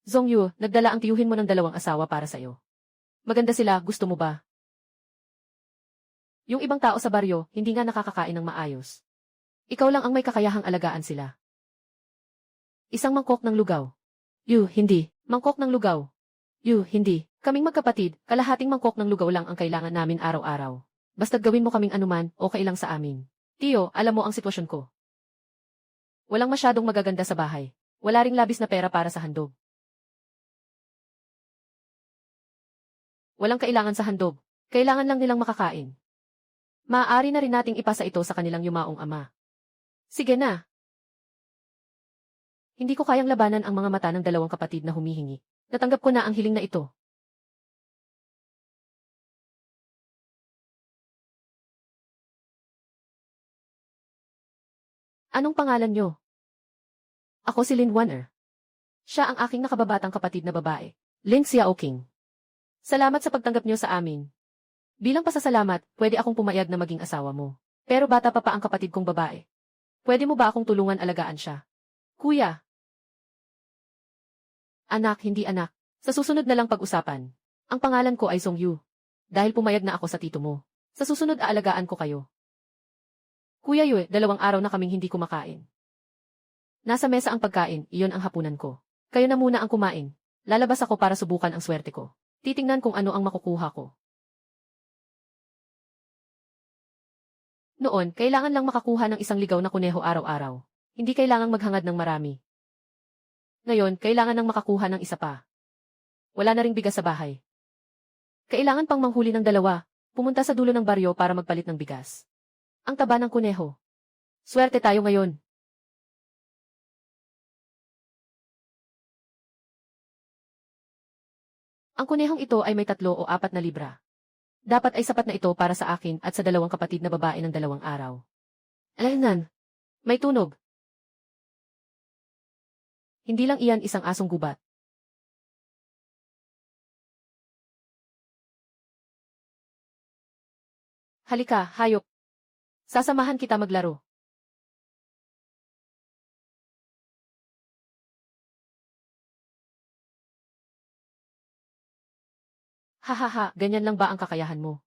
Zongyu, nagdala ang tiyuhin mo ng dalawang asawa para sa'yo. Maganda sila, gusto mo ba? Yung ibang tao sa baryo, hindi nga nakakakain ng maayos. Ikaw lang ang may kakayahang alagaan sila. Isang mangkok ng lugaw. Hindi. Mangkok ng lugaw. Hindi. Kaming magkapatid, kalahating mangkok ng lugaw lang ang kailangan namin araw-araw. Basta't gawin mo kaming anuman, okay lang sa amin. Tiyo, alam mo ang sitwasyon ko. Walang masyadong magaganda sa bahay. Wala ring labis na pera para sa handog. Walang kailangan sa handog. Kailangan lang nilang makakain. Maaari na rin nating ipasa ito sa kanilang yumaong ama. Sige na. Hindi ko kayang labanan ang mga mata ng dalawang kapatid na humihingi. Natanggap ko na ang hiling na ito. Anong pangalan nyo? Ako si Lin Wanner. Siya ang aking nakababatang kapatid na babae. Lin Xiaoqing. Salamat sa pagtanggap nyo sa amin. Bilang pasasalamat, pwede akong pumayag na maging asawa mo. Pero bata pa ang kapatid kong babae. Pwede mo ba akong tulungan alagaan siya? Kuya. Anak, hindi anak. Sa susunod na lang pag-usapan. Ang pangalan ko ay Zongyu. Dahil pumayag na ako sa tito mo. Sa susunod aalagaan ko kayo. Kuya Yue, 2 araw na kaming hindi kumakain. Nasa mesa ang pagkain, iyon ang hapunan ko. Kayo na muna ang kumain. Lalabas ako para subukan ang swerte ko. Titingnan kung ano ang makukuha ko. Noon, kailangan lang makakuha ng isang ligaw na kuneho araw-araw. Hindi kailangang maghangad ng marami. Ngayon, kailangan nang makakuha ng isa pa. Wala na ring bigas sa bahay. Kailangan pang manghuli ng 2, pumunta sa dulo ng baryo para magpalit ng bigas. Ang taba ng kuneho. Swerte tayo ngayon. Ang kunehong ito ay may 3 o 4 na libra. Dapat ay sapat na ito para sa akin at sa 2 kapatid na babae ng 2 araw. Alaynan. May tunog. Hindi lang iyan isang asong gubat. Halika, hayop. Sasamahan kita maglaro. Hahaha, ganyan lang ba ang kakayahan mo?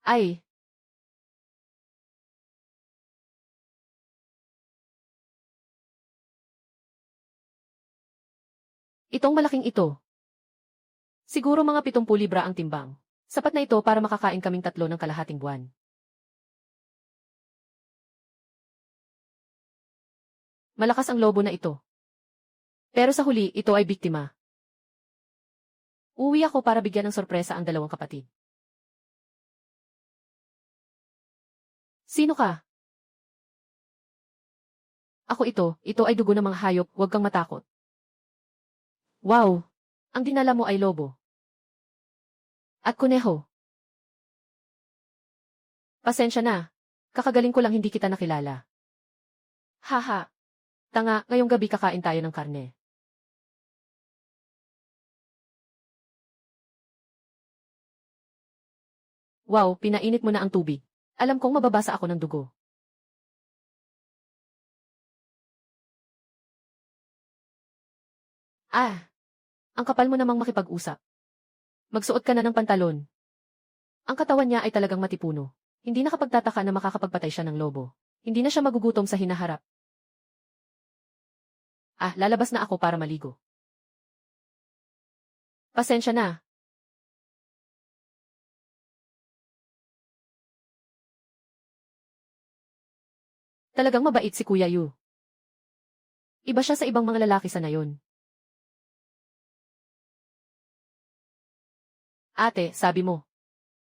Ay! Itong malaking ito. Siguro mga 70 libra ang timbang. Sapat na ito para makakain kaming 3 ng kalahating buwan. Malakas ang lobo na ito. Pero sa huli, ito ay biktima. Uwi ako para bigyan ng sorpresa ang 2 kapatid. Sino ka? Ako ito ay dugo ng mga hayop, huwag kang matakot. Wow! Ang dinala mo ay lobo. At kuneho. Pasensya na. Kakagaling ko lang hindi kita nakilala. Haha. Tanga, ngayong gabi kakain tayo ng karne. Wow, pinainit mo na ang tubig. Alam kong mababasa ako ng dugo. Ah! Ang kapal mo namang makipag-usap. Magsuot ka na ng pantalon. Ang katawan niya ay talagang matipuno. Hindi nakapagtataka na makakapagpatay siya ng lobo. Hindi na siya magugutom sa hinaharap. Ah, lalabas na ako para maligo. Pasensya na. Talagang mabait si Kuya Yu. Iba siya sa ibang mga lalaki sa nayon. Ate, sabi mo.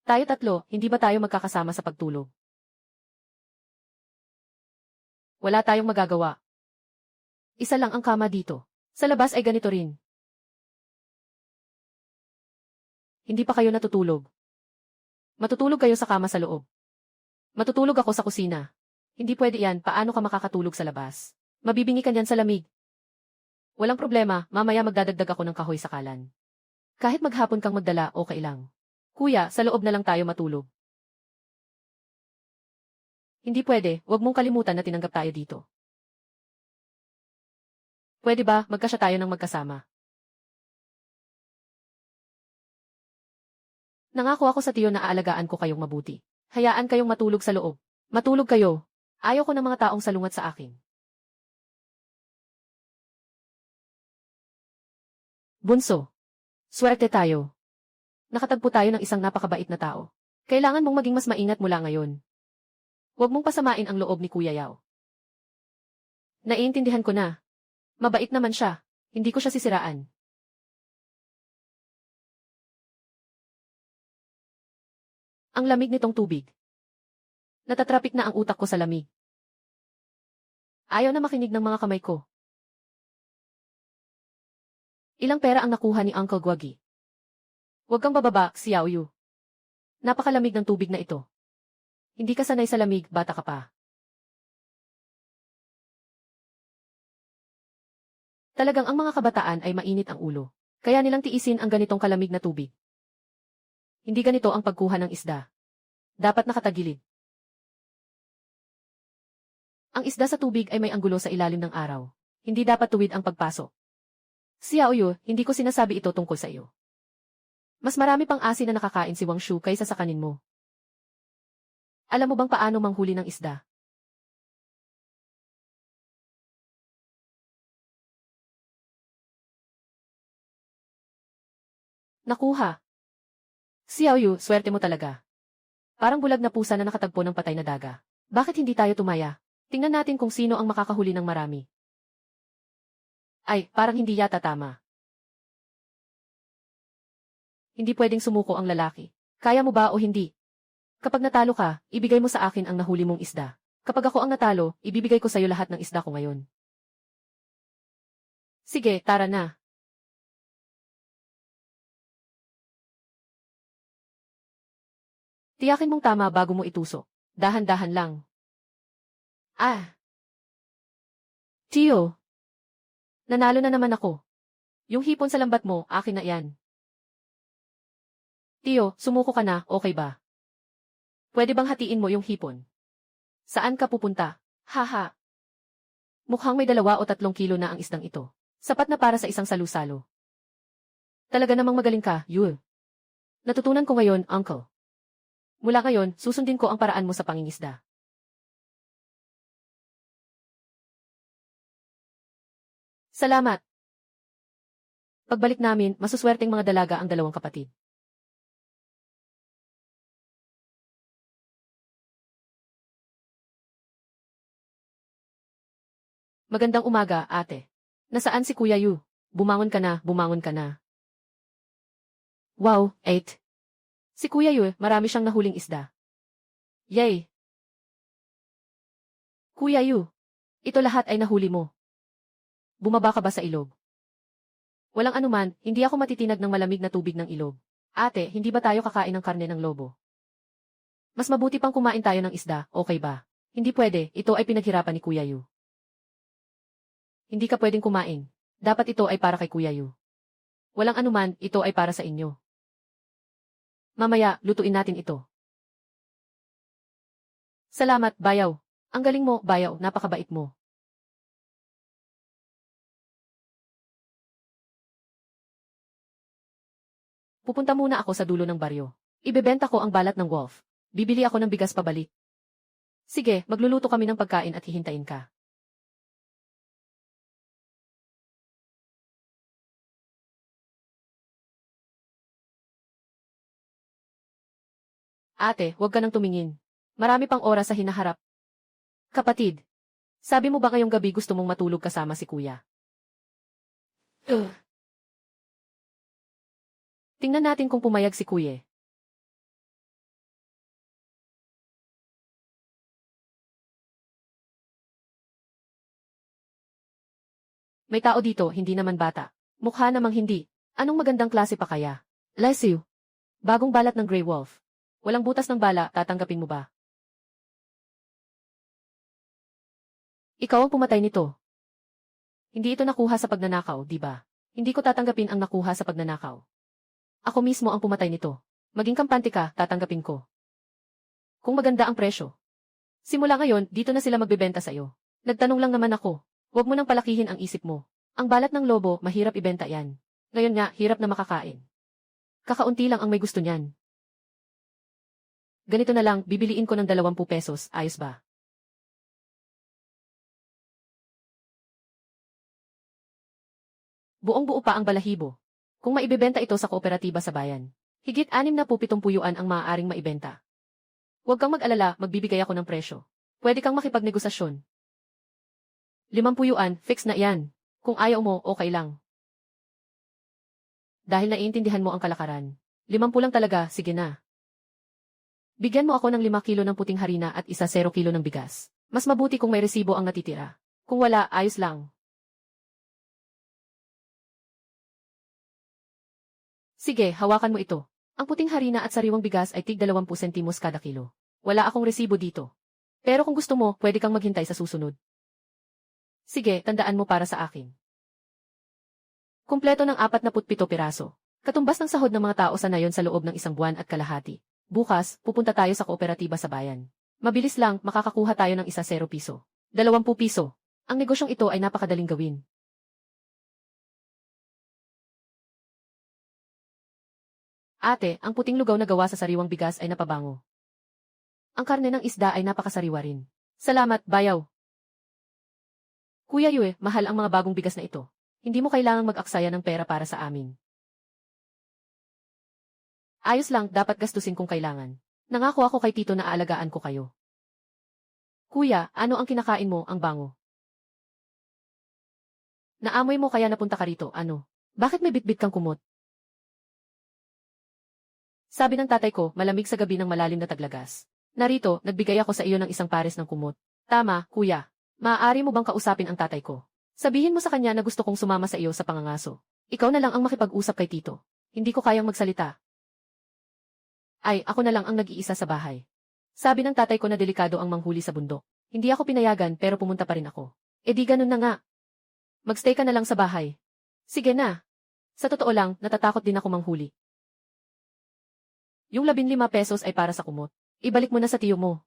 Tayo 3, hindi ba tayo magkakasama sa pagtulog? Wala tayong magagawa. Isa lang ang kama dito. Sa labas ay ganito rin. Hindi pa kayo natutulog. Matutulog kayo sa kama sa loob. Matutulog ako sa kusina. Hindi pwede yan, paano ka makakatulog sa labas? Mabibingi ka niyan sa lamig. Walang problema, mamaya magdadagdag ako ng kahoy sa kalan. Kahit maghapon kang magdala, okay lang. Kuya, sa loob na lang tayo matulog. Hindi pwede, huwag mong kalimutan na tinanggap tayo dito. Pwede ba magkasya tayo ng magkasama? Nangako ako sa tiyo na aalagaan ko kayong mabuti. Hayaan kayong matulog sa loob. Matulog kayo. Ayaw ko ng mga taong salungat sa akin. Bunso. Swerte tayo. Nakatagpo tayo ng isang napakabait na tao. Kailangan mong maging mas maingat mula ngayon. Huwag mong pasamain ang loob ni Kuya Yao. Naiintindihan ko na. Mabait naman siya. Hindi ko siya sisiraan. Ang lamig nitong tubig. Natatrapik na ang utak ko sa lamig. Ayaw na makinig ng mga kamay ko. Ilang pera ang nakuha ni Uncle Gwagi? Huwag kang bababa, Xiao Yu. Napakalamig ng tubig na ito. Hindi ka sanay sa lamig, bata ka pa. Talagang ang mga kabataan ay mainit ang ulo. Kaya nilang tiisin ang ganitong kalamig na tubig. Hindi ganito ang pagkuha ng isda. Dapat nakatagilid. Ang isda sa tubig ay may anggulo sa ilalim ng araw. Hindi dapat tuwid ang pagpasok. Xiao Yu, hindi ko sinasabi ito tungkol sa iyo. Mas marami pang asin na nakakain si Wang Shu kaysa sa kanin mo. Alam mo bang paano manghuli ng isda? Nakuha. Xiao Yu, swerte mo talaga. Parang bulag na pusa na nakatagpo ng patay na daga. Bakit hindi tayo tumaya? Tingnan natin kung sino ang makakahuli ng marami. Ay, parang hindi yata tama. Hindi pwedeng sumuko ang lalaki. Kaya mo ba o hindi? Kapag natalo ka, ibigay mo sa akin ang nahuli mong isda. Kapag ako ang natalo, ibibigay ko sa iyo lahat ng isda ko ngayon. Sige, tara na. Tiyakin mong tama bago mo itusok. Dahan-dahan lang. Ah! Tiyo! Nanalo na naman ako. Yung hipon sa lambat mo, akin na yan. Tiyo, sumuko ka na, okay ba? Pwede bang hatiin mo yung hipon? Saan ka pupunta? Haha! Mukhang may 2 o 3 kilo na ang isdang ito. Sapat na para sa isang salu-salo. Talaga namang magaling ka, Yul. Natutunan ko ngayon, Uncle. Mula ngayon, susundin ko ang paraan mo sa pangingisda. Salamat. Pagbalik namin, masuswerteng mga dalaga ang 2 kapatid. Magandang umaga, ate. Nasaan si Kuya Yu? Bumangon ka na, bumangon ka na. Wow, 8. Si Kuya Yu, marami siyang nahuling isda. Yay! Kuya Yu, ito lahat ay nahuli mo. Bumaba ka ba sa ilog? Walang anuman, hindi ako matitinag ng malamig na tubig ng ilog. Ate, hindi ba tayo kakain ng karne ng lobo? Mas mabuti pang kumain tayo ng isda, okay ba? Hindi pwede, ito ay pinaghirapan ni Kuya Yu. Hindi ka pwedeng kumain. Dapat ito ay para kay Kuya Yu. Walang anuman, ito ay para sa inyo. Mamaya, lutuin natin ito. Salamat, Bayaw. Ang galing mo, Bayaw, napakabait mo. Pupunta muna ako sa dulo ng baryo. Ibebenta ko ang balat ng wolf. Bibili ako ng bigas pabalik. Sige, magluluto kami ng pagkain at hihintayin ka. Ate, huwag ka nang tumingin. Marami pang oras sa hinaharap. Kapatid, sabi mo ba ngayong gabi gusto mong matulog kasama si Kuya? Ugh. Tingnan natin kung pumayag si Kuya. May tao dito, hindi naman bata. Mukha namang hindi. Anong magandang klase pa kaya? Lesiu. Bagong balat ng Grey Wolf. Walang butas ng bala, tatanggapin mo ba? Ikaw ang pumatay nito. Hindi ito nakuha sa pagnanakaw, di ba? Hindi ko tatanggapin ang nakuha sa pagnanakaw. Ako mismo ang pumatay nito. Maging kampante ka, tatanggapin ko. Kung maganda ang presyo. Simula ngayon, dito na sila magbebenta sa iyo. Nagtanong lang naman ako. Huwag mo nang palakihin ang isip mo. Ang balat ng lobo, mahirap ibenta yan. Ngayon nga, hirap na makakain. Kakaunti lang ang may gusto niyan. Ganito na lang, bibiliin ko ng 20 pesos, ayos ba? Buong-buo pa ang balahibo. Kung maibebenta ito sa kooperatiba sa bayan, higit 67 puyuan ang maaaring maibenta. Huwag kang mag-alala, magbibigay ako ng presyo. Pwede kang makipagnegosasyon. 5 puyuan, fix na yan. Kung ayaw mo, okay lang. Dahil naiintindihan mo ang kalakaran. 50 lang talaga, sige na. Bigyan mo ako ng 5 kilo ng puting harina at 0 kilo ng bigas. Mas mabuti kung may resibo ang natitira. Kung wala, ayos lang. Sige, hawakan mo ito. Ang puting harina at sariwang bigas ay tig 20 sentimos kada kilo. Wala akong resibo dito. Pero kung gusto mo, pwede kang maghintay sa susunod. Sige, tandaan mo para sa akin. Kumpleto ng 47 piraso. Katumbas ng sahod ng mga tao sa nayon sa loob ng 1 buwan at kalahati. Bukas, pupunta tayo sa kooperatiba sa bayan. Mabilis lang, makakakuha tayo ng 0 piso. 20 piso. Ang negosyong ito ay napakadaling gawin. Ate, ang puting lugaw na gawa sa sariwang bigas ay napabango. Ang karne ng isda ay napakasariwa rin. Salamat, bayaw. Kuya Yue, mahal ang mga bagong bigas na ito. Hindi mo kailangang mag-aksaya ng pera para sa amin. Ayos lang, dapat gastusin kung kailangan. Nangako ako kay Tito na aalagaan ko kayo. Kuya, ano ang kinakain mo, ang bango? Naamoy mo kaya napunta ka rito, ano? Bakit may bitbit kang kumot? Sabi ng tatay ko, malamig sa gabi ng malalim na taglagas. Narito, nagbigay ako sa iyo ng 1 pares ng kumot. Tama, kuya. Maaari mo bang kausapin ang tatay ko? Sabihin mo sa kanya na gusto kong sumama sa iyo sa pangangaso. Ikaw na lang ang makipag-usap kay Tito. Hindi ko kayang magsalita. Ay, ako na lang ang nag-iisa sa bahay. Sabi ng tatay ko na delikado ang manghuli sa bundok. Hindi ako pinayagan pero pumunta pa rin ako. E di ganun na nga. Magstay ka na lang sa bahay. Sige na. Sa totoo lang, natatakot din ako manghuli. Yung 15 pesos ay para sa kumot. Ibalik mo na sa tiyo mo.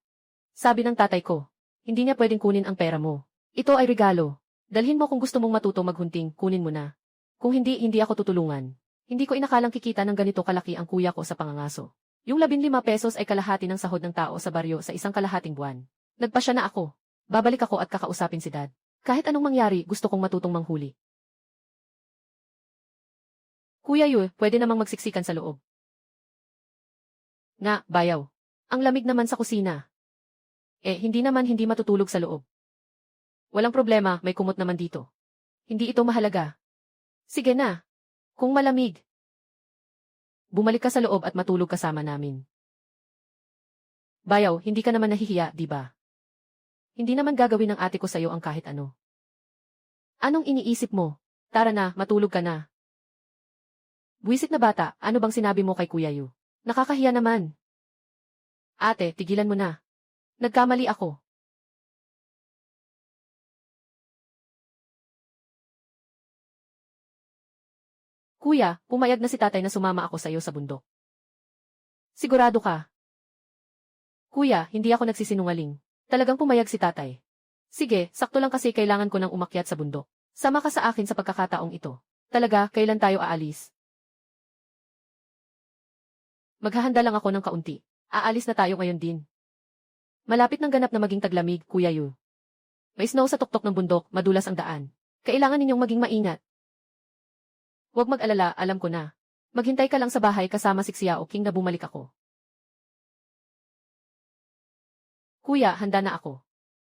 Sabi ng tatay ko. Hindi niya pwedeng kunin ang pera mo. Ito ay regalo. Dalhin mo kung gusto mong matuto maghunting, kunin mo na. Kung hindi, hindi ako tutulungan. Hindi ko inakalang kikita ng ganito kalaki ang kuya ko sa pangangaso. Yung 15 pesos ay kalahati ng sahod ng tao sa baryo sa 1 kalahating buwan. Nagpasya na ako. Babalik ako at kakausapin si Dad. Kahit anong mangyari, gusto kong matutong manghuli. Kuya Yu, pwede namang magsiksikan sa loob. Nga, bayaw. Ang lamig naman sa kusina. Hindi naman hindi matutulog sa loob. Walang problema, may kumot naman dito. Hindi ito mahalaga. Sige na. Kung malamig. Bumalik ka sa loob at matulog kasama namin. Bayaw, hindi ka naman nahihiya, di ba? Hindi naman gagawin ng ate ko sa'yo ang kahit ano. Anong iniisip mo? Tara na, matulog ka na. Buwisit na bata, ano bang sinabi mo kay Kuya Yu? Nakakahiya naman. Ate, tigilan mo na. Nagkamali ako. Kuya, pumayag na si tatay na sumama ako sa iyo sa bundok. Sigurado ka? Kuya, hindi ako nagsisinungaling. Talagang pumayag si tatay. Sige, sakto lang kasi kailangan ko nang umakyat sa bundok. Sama ka sa akin sa pagkakataong ito. Talaga, kailan tayo aalis? Maghahanda lang ako ng kaunti. Aalis na tayo ngayon din. Malapit ng ganap na maging taglamig, Kuya Yu. May snow sa tuktok ng bundok, madulas ang daan. Kailangan ninyong maging maingat. Huwag mag-alala, alam ko na. Maghintay ka lang sa bahay kasama si Xiao King na bumalik ako. Kuya, handa na ako.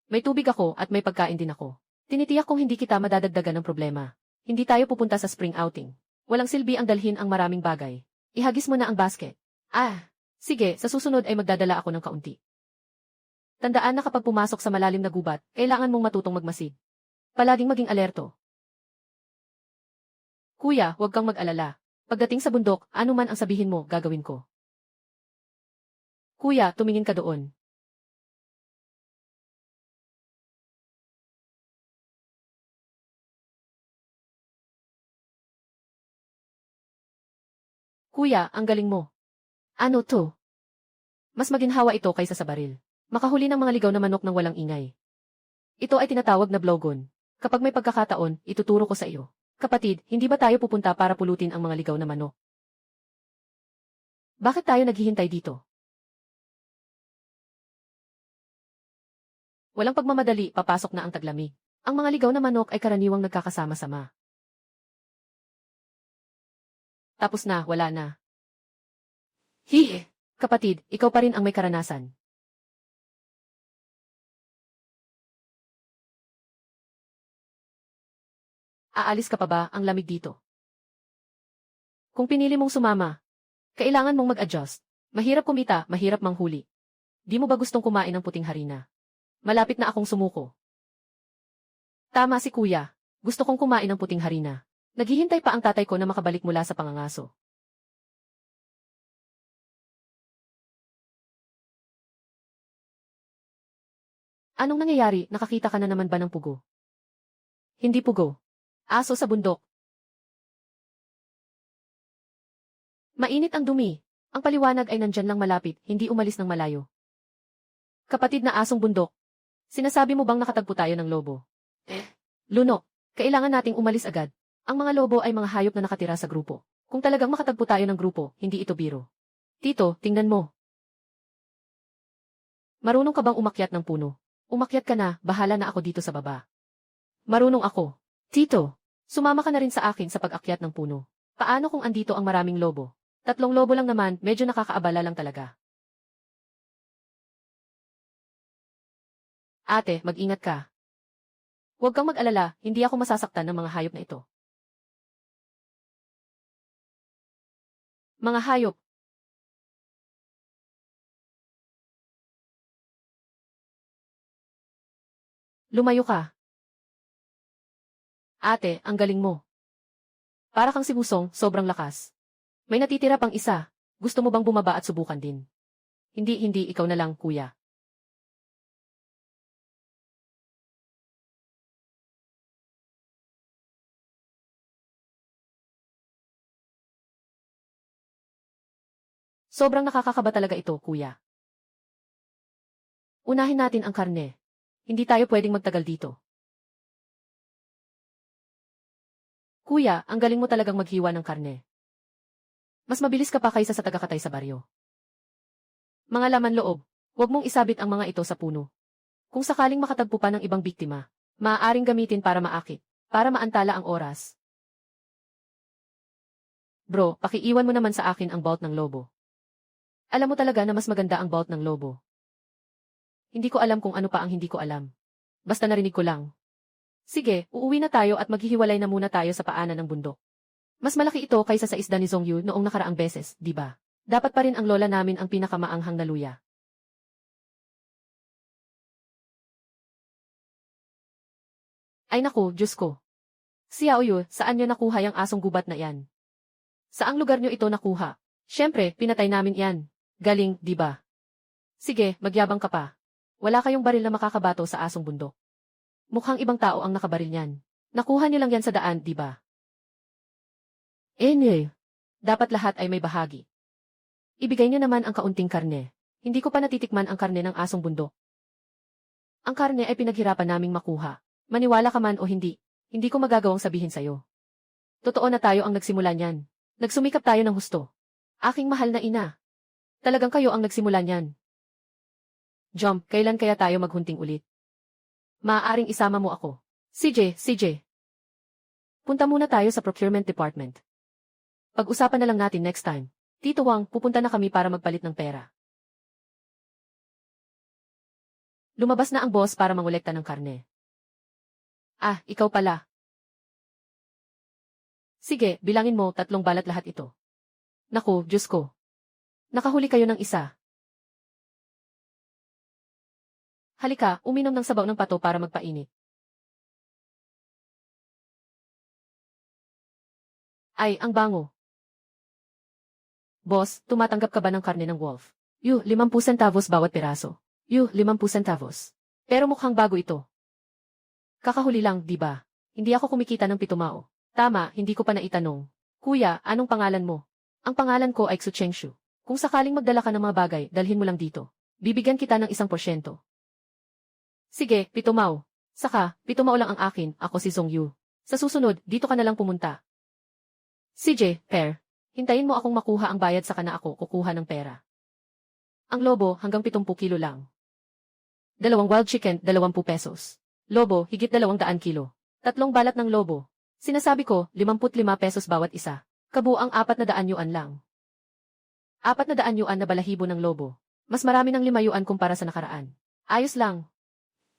May tubig ako at may pagkain din ako. Tinitiyak kong hindi kita madadagdagan ng problema. Hindi tayo pupunta sa spring outing. Walang silbi ang dalhin ang maraming bagay. Ihagis mo na ang basket. Sige, sa susunod ay magdadala ako ng kaunti. Tandaan na kapag pumasok sa malalim na gubat, kailangan mong matutong magmasid. Palaging maging alerto. Kuya, huwag kang mag-alala. Pagdating sa bundok, ano man ang sabihin mo, gagawin ko. Kuya, tumingin ka doon. Kuya, ang galing mo. Ano to? Mas maginhawa ito kaysa sa baril. Makahuli ng mga ligaw na manok ng walang ingay. Ito ay tinatawag na blowgun. Kapag may pagkakataon, ituturo ko sa iyo. Kapatid, hindi ba tayo pupunta para pulutin ang mga ligaw na manok? Bakit tayo naghihintay dito? Walang pagmamadali, papasok na ang taglamig. Ang mga ligaw na manok ay karaniwang nagkakasama-sama. Tapos na, wala na. Hihi! Kapatid, ikaw pa rin ang may karanasan. Aalis ka pa ba? Ang lamig dito. Kung pinili mong sumama, kailangan mong mag-adjust. Mahirap kumita, mahirap manghuli. Di mo ba gustong kumain ng puting harina? Malapit na akong sumuko. Tama si kuya. Gusto kong kumain ng puting harina. Naghihintay pa ang tatay ko na makabalik mula sa pangangaso. Anong nangyayari? Nakakita ka na naman ba ng pugo? Hindi pugo. Aso sa bundok. Mainit ang dumi. Ang paliwanag ay nandyan lang malapit, hindi umalis ng malayo. Kapatid na asong bundok. Sinasabi mo bang nakatagpo tayo ng lobo? Lunok, kailangan nating umalis agad. Ang mga lobo ay mga hayop na nakatira sa grupo. Kung talagang makatagpo tayo ng grupo, hindi ito biro. Tito, tingnan mo. Marunong ka bang umakyat ng puno? Umakyat ka na, bahala na ako dito sa baba. Marunong ako. Tito, sumama ka na rin sa akin sa pag-akyat ng puno. Paano kung andito ang maraming lobo? 3 lobo lang naman, medyo nakakaabala lang talaga. Ate, mag-ingat ka. Huwag kang mag-alala, hindi ako masasaktan ng mga hayop na ito. Mga hayop. Lumayo ka. Ate, ang galing mo. Para kang sibusong, sobrang lakas. May natitira pang isa. Gusto mo bang bumaba at subukan din? Hindi, ikaw na lang, kuya. Sobrang nakakakaba talaga ito, kuya. Unahin natin ang karne. Hindi tayo pwedeng magtagal dito. Kuya, ang galing mo talagang maghiwa ng karne. Mas mabilis ka pa kaysa sa tagakatay sa baryo. Mga laman loob, huwag mong isabit ang mga ito sa puno. Kung sakaling makatagpo pa ng ibang biktima, maaaring gamitin para maakit, para maantala ang oras. Bro, pakiiwan mo naman sa akin ang bolt ng lobo. Alam mo talaga na mas maganda ang bolt ng lobo. Hindi ko alam kung ano pa ang hindi ko alam. Basta narinig ko lang. Sige, uuwi na tayo at maghihiwalay na muna tayo sa paanan ng bundok. Mas malaki ito kaysa sa isda ni Zongyu noong nakaraang beses, di ba? Dapat pa rin ang lola namin ang pinakamaanghang na luya. Ay naku, Diyos ko. Si Xiaoyu, saan niyo nakuha yung asong gubat na yan? Saang lugar niyo ito nakuha? Siyempre, pinatay namin yan. Galing, di ba? Sige, magyabang ka pa. Wala kayong baril na makakabato sa asong bundok. Mukhang ibang tao ang nakabaril niyan. Nakuha niyo lang yan sa daan, di ba? Dapat lahat ay may bahagi. Ibigay niyo naman ang kaunting karne. Hindi ko pa natitikman ang karne ng asong bundok. Ang karne ay pinaghirapan naming makuha. Maniwala ka man o hindi, hindi ko magagawang sabihin sa'yo. Totoo na tayo ang nagsimula niyan. Nagsumikap tayo ng husto. Aking mahal na ina. Talagang kayo ang nagsimula niyan. Jom, kailan kaya tayo maghunting ulit? Maaaring isama mo ako. CJ. Punta muna tayo sa procurement department. Pag-usapan na lang natin next time. Tito Wang, pupunta na kami para magpalit ng pera. Lumabas na ang boss para mangolekta ng karne. Ah, ikaw pala. Sige, bilangin mo, 3 balat lahat ito. Naku, Diyos ko. Nakahuli kayo ng isa. Halika, uminom ng sabaw ng pato para magpainit. Ay, ang bango. Boss, tumatanggap ka ba ng karne ng wolf? 50 centavos bawat peraso. 50 centavos. Pero mukhang bago ito. Kakahuli lang, di ba? Hindi ako kumikita ng pitumao. Tama, hindi ko pa naitanong. Kuya, anong pangalan mo? Ang pangalan ko ay Xu Chengshu. Kung sakaling magdala ka ng mga bagay, dalhin mo lang dito. Bibigyan kita ng 1%. Sige, pitumao. Saka, 7 lang ang akin, ako si Zong Yu. Sa susunod, dito ka na lang pumunta. CJ, pair. Hintayin mo akong makuha ang bayad saka na ako kukuha ng pera. Ang lobo, hanggang 70 kilo lang. 2 wild chicken, 20 pesos. Lobo, higit 200 kilo. 3 balat ng lobo. Sinasabi ko, 55 pesos bawat isa. Kabuang 400 yuan lang. 400 yuan na balahibo ng lobo. Mas marami ng 5 yuan kumpara sa nakaraan. Ayos lang.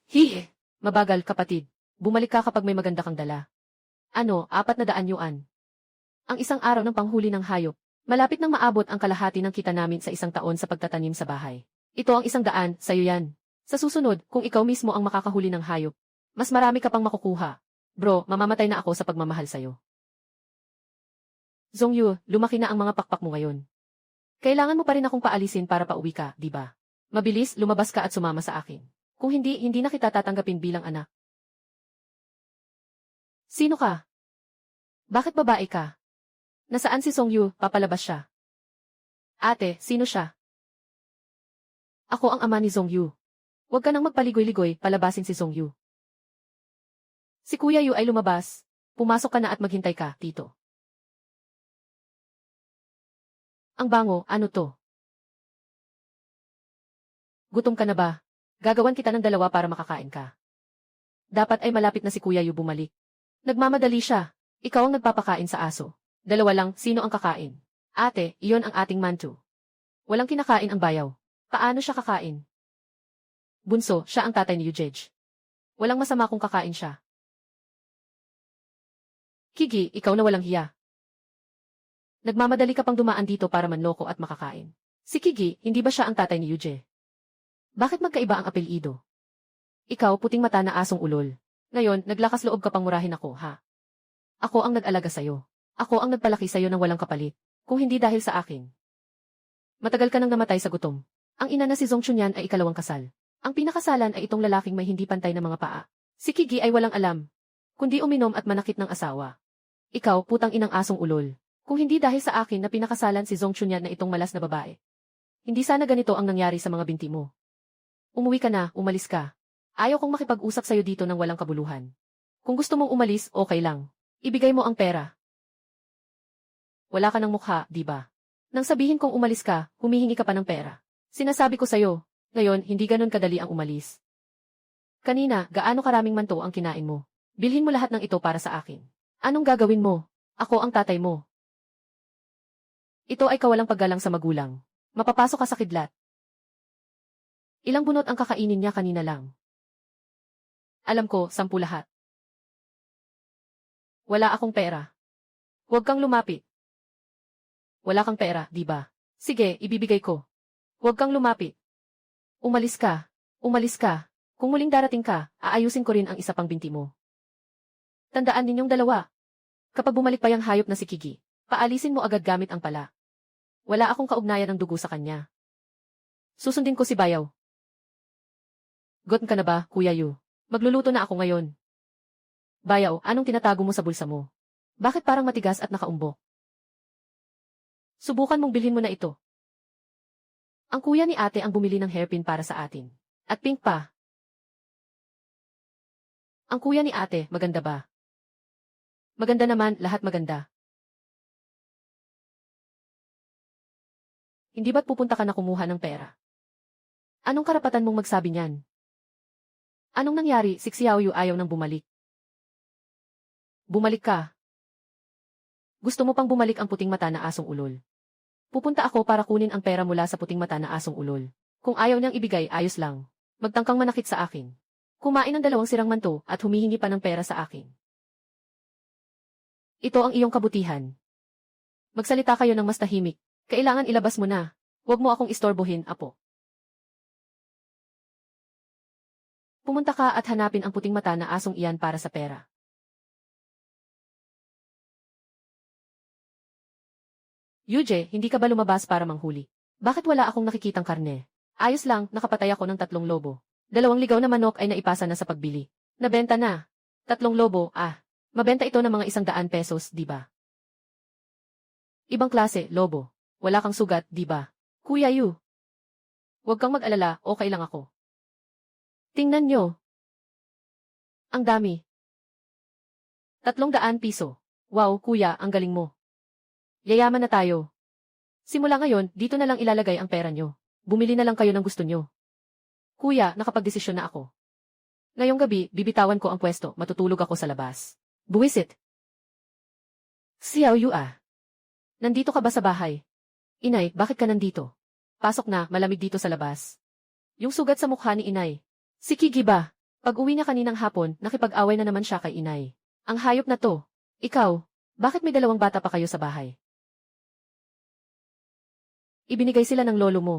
Hihi. Mabagal, kapatid. Bumalik ka kapag may maganda kang dala. Ano, 400 yuan. Ang isang araw ng panghuli ng hayop. Malapit nang maabot ang kalahati ng kita namin sa isang taon sa pagtatanim sa bahay. Ito ang 100, sa'yo yan. Sa susunod, kung ikaw mismo ang makakahuli ng hayop, mas marami ka pang makukuha. Bro, mamamatay na ako sa pagmamahal sa'yo. Zong Yu, lumaki na ang mga pakpak mo ngayon. Kailangan mo pa rin akong paalisin para pauwi ka, di ba? Mabilis, lumabas ka at sumama sa akin. Kung hindi, hindi na kita tatanggapin bilang anak. Sino ka? Bakit babae ka? Nasaan si Zong Yu? Papalabas siya. Ate, sino siya? Ako ang ama ni Zong Yu. Huwag ka nang magpaligoy-ligoy, palabasin si Zong Yu. Si Kuya Yu ay lumabas. Pumasok ka na at maghintay ka, tito. Ang bango, ano to? Gutom ka na ba? Gagawan kita ng 2 para makakain ka. Dapat ay malapit na si Kuya Yu bumalik. Nagmamadali siya. Ikaw ang nagpapakain sa aso. 2 lang, sino ang kakain? Ate, iyon ang ating mantu. Walang kinakain ang bayaw. Paano siya kakain? Bunso, siya ang tatay ni Yujej. Walang masama kung kakain siya. Kigi, ikaw na walang hiya. Nagmamadali ka pang dumaan dito para manloko at makakain. Si Kigi, hindi ba siya ang tatay ni Yuje? Bakit magkaiba ang apelyido? Ikaw, puting mata na asong ulol. Ngayon, naglakas loob ka pang murahin ako, ha? Ako ang nag-alaga sa'yo. Ako ang nagpalaki sa'yo ng walang kapalit, kung hindi dahil sa akin. Matagal ka nang namatay sa gutom. Ang ina na si Zong Chunyan ay 2 kasal. Ang pinakasalan ay itong lalaking may hindi pantay na mga paa. Si Kigi ay walang alam, kundi uminom at manakit ng asawa. Ikaw, putang inang asong ulol. Kung hindi dahil sa akin na pinakasalan si Zong Chunyan na itong malas na babae. Hindi sana ganito ang nangyari sa mga binti mo. Umuwi ka na, umalis ka. Ayaw kong makipag-usap sa'yo dito ng walang kabuluhan. Kung gusto mong umalis, okay lang. Ibigay mo ang pera. Wala ka ng mukha, di ba? Nang sabihin kong umalis ka, humihingi ka pa ng pera. Sinasabi ko sa'yo, ngayon hindi ganun kadali ang umalis. Kanina, gaano karaming manto ang kinain mo? Bilhin mo lahat ng ito para sa akin. Anong gagawin mo? Ako ang tatay mo. Ito ay kawalang paggalang sa magulang. Mapapasok ka sa kidlat. Ilang bunot ang kakainin niya kanina lang? Alam ko, 10 lahat. Wala akong pera. Huwag kang lumapit. Wala kang pera, di ba? Sige, ibibigay ko. Huwag kang lumapit. Umalis ka. Umalis ka. Kung muling darating ka, aayusin ko rin ang isa pang binti mo. Tandaan ninyong 2. Kapag bumalik pa yung hayop na si Kigi, paalisin mo agad gamit ang pala. Wala akong kaugnayan ng dugo sa kanya. Susundin ko si Bayaw. Gotten ka na ba, Kuya Yu? Magluluto na ako ngayon. Bayaw, anong tinatago mo sa bulsa mo? Bakit parang matigas at nakaumbok? Subukan mong bilhin mo na ito. Ang kuya ni ate ang bumili ng hairpin para sa atin. At pink pa. Ang kuya ni ate, maganda ba? Maganda naman, lahat maganda. Hindi ba't pupunta ka na kumuha ng pera? Anong karapatan mong magsabi niyan? Anong nangyari, si Xiaoyu ayaw nang bumalik? Bumalik ka. Gusto mo pang bumalik ang puting mata na asong ulol. Pupunta ako para kunin ang pera mula sa puting mata na asong ulol. Kung ayaw niyang ibigay, ayos lang. Magtangkang manakit sa akin. Kumain ng 2 sirang manto at humihingi pa ng pera sa akin. Ito ang iyong kabutihan. Magsalita kayo ng mas tahimik. Kailangan ilabas mo na. Huwag mo akong istorbohin, apo. Pumunta ka at hanapin ang puting mata na asong iyan para sa pera. Yuje, hindi ka ba lumabas para manghuli? Bakit wala akong nakikitang karne? Ayos lang, nakapatay ako ng 3 lobo. 2 ligaw na manok ay naipasa na sa pagbili. Nabenta na. 3 lobo, mabenta ito ng mga 100 pesos, di ba? Ibang klase, lobo. Wala kang sugat, di ba? Kuya Yu. Huwag kang mag-alala, okay lang ako. Tingnan nyo. Ang dami. 300 piso. Wow, kuya, ang galing mo. Yayaman na tayo. Simula ngayon, dito na lang ilalagay ang pera nyo. Bumili na lang kayo ng gusto nyo. Kuya, nakapagdesisyon na ako. Ngayong gabi, bibitawan ko ang pwesto, matutulog ako sa labas. Buwisit. Xiao Yu ah. Nandito ka ba sa bahay? Inay, bakit ka nandito? Pasok na, malamig dito sa labas. Yung sugat sa mukha ni Inay. Si Kigi ba? Pag-uwi niya kaninang hapon, nakipag-away na naman siya kay Inay. Ang hayop na to. Ikaw, bakit may 2 bata pa kayo sa bahay? Ibinigay sila ng lolo mo.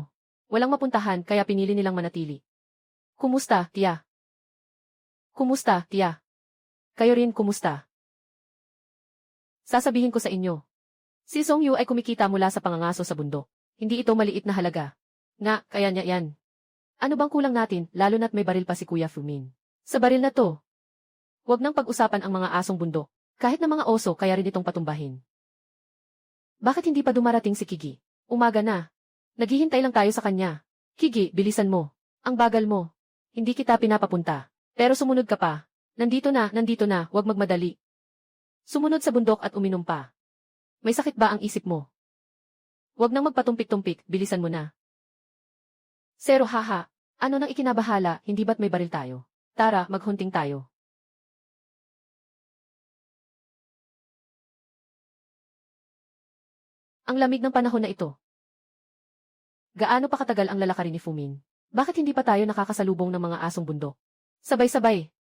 Walang mapuntahan kaya pinili nilang manatili. Kumusta, tiya? Kumusta, tiya? Kayo rin, kumusta? Sasabihin ko sa inyo. Si Song Yu ay kumikita mula sa pangangaso sa bundok. Hindi ito maliit na halaga. Nga, kaya niya yan. Ano bang kulang natin, lalo na't may baril pa si Kuya Fumin? Sa baril na to. Huwag nang pag-usapan ang mga asong bundok. Kahit na mga oso kaya rin itong patumbahin. Bakit hindi pa dumarating si Kigi? Umaga na. Naghihintay lang tayo sa kanya. Kigi, bilisan mo. Ang bagal mo. Hindi kita pinapapunta. Pero sumunod ka pa. Nandito na, huwag magmadali. Sumunod sa bundok at uminom pa. May sakit ba ang isip mo? Huwag nang magpatumpik-tumpik, bilisan mo na. Zero haha. Ano nang ikinabahala, hindi ba't may baril tayo? Tara, maghunting tayo. Ang lamig ng panahon na ito. Gaano pa katagal ang lalakarin ni Fumin? Bakit hindi pa tayo nakakasalubong ng mga asong bundok? Sabay-sabay.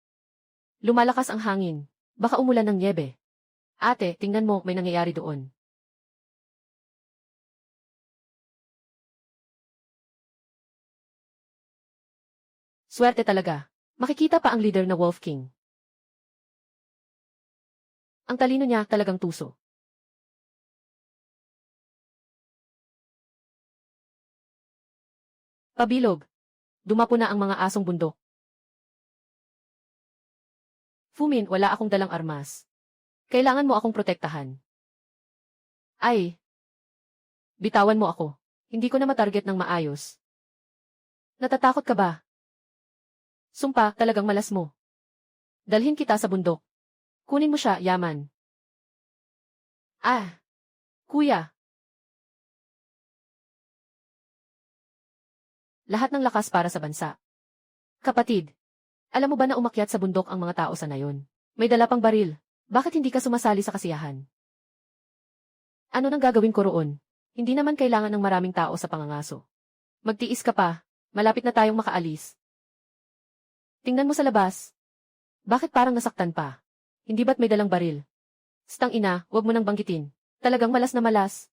Lumalakas ang hangin. Baka umulan ng nyebe. Ate, tingnan mo, may nangyayari doon. Swerte talaga. Makikita pa ang leader na Wolf King. Ang talino niya talagang tuso. Pabilog. Dumapo na ang mga asong bundok. Fumin, wala akong dalang armas. Kailangan mo akong protektahan. Ay. Bitawan mo ako. Hindi ko na matarget ng maayos. Natatakot ka ba? Sumpa, talagang malas mo. Dalhin kita sa bundok. Kunin mo siya, yaman. Ah. Kuya. Lahat ng lakas para sa bansa. Kapatid, alam mo ba na umakyat sa bundok ang mga tao sa nayon? May dala pang baril. Bakit hindi ka sumasali sa kasiyahan? Ano nang gagawin ko roon? Hindi naman kailangan ng maraming tao sa pangangaso. Magtiis ka pa. Malapit na tayong makaalis. Tingnan mo sa labas. Bakit parang nasaktan pa? Hindi ba't may dalang baril? Stang ina, wag mo nang banggitin. Talagang malas na malas.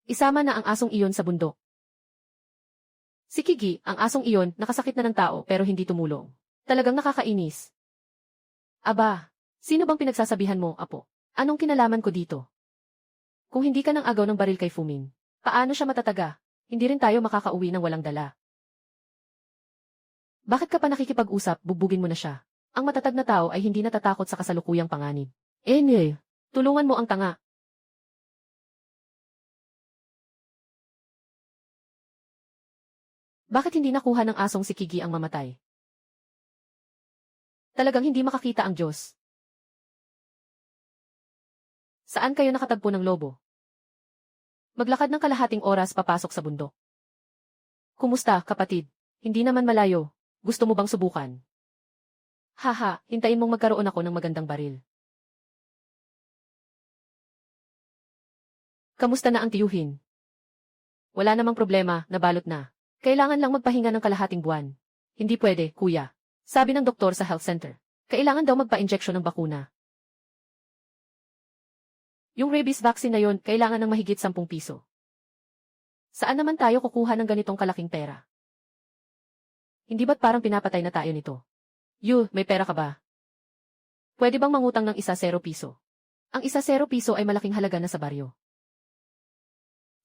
Isama na ang asong iyon sa bundok. Si Kigi, ang asong iyon, nakasakit na ng tao pero hindi tumulong. Talagang nakakainis. Aba, sino bang pinagsasabihan mo, apo? Anong kinalaman ko dito? Kung hindi ka nang agaw ng baril kay Fumin, paano siya matataga? Hindi rin tayo makakauwi ng walang dala. Bakit ka pa nakikipag-usap, bugbugin mo na siya? Ang matatag na tao ay hindi natatakot sa kasalukuyang panganib. Anyway, tulungan mo ang tanga. Bakit hindi nakuha ng asong si Kigi ang mamatay? Talagang hindi makakita ang Diyos. Saan kayo nakatagpo ng lobo? Maglakad ng kalahating oras papasok sa bundok. Kumusta, kapatid? Hindi naman malayo. Gusto mo bang subukan? Haha, hintayin mong magkaroon ako ng magandang baril. Kamusta na ang tiyuhin? Wala namang problema, nabalot na. Kailangan lang magpahinga ng kalahating buwan. Hindi pwede, kuya. Sabi ng doktor sa health center. Kailangan daw magpa-injeksyon ng bakuna. Yung rabies vaccine na yon, kailangan ng mahigit 10 piso. Saan naman tayo kukuha ng ganitong kalaking pera? Hindi ba't parang pinapatay na tayo nito? Yu, may pera ka ba? Pwede bang mangutang ng 0 piso? Ang 0 piso ay malaking halaga na sa baryo.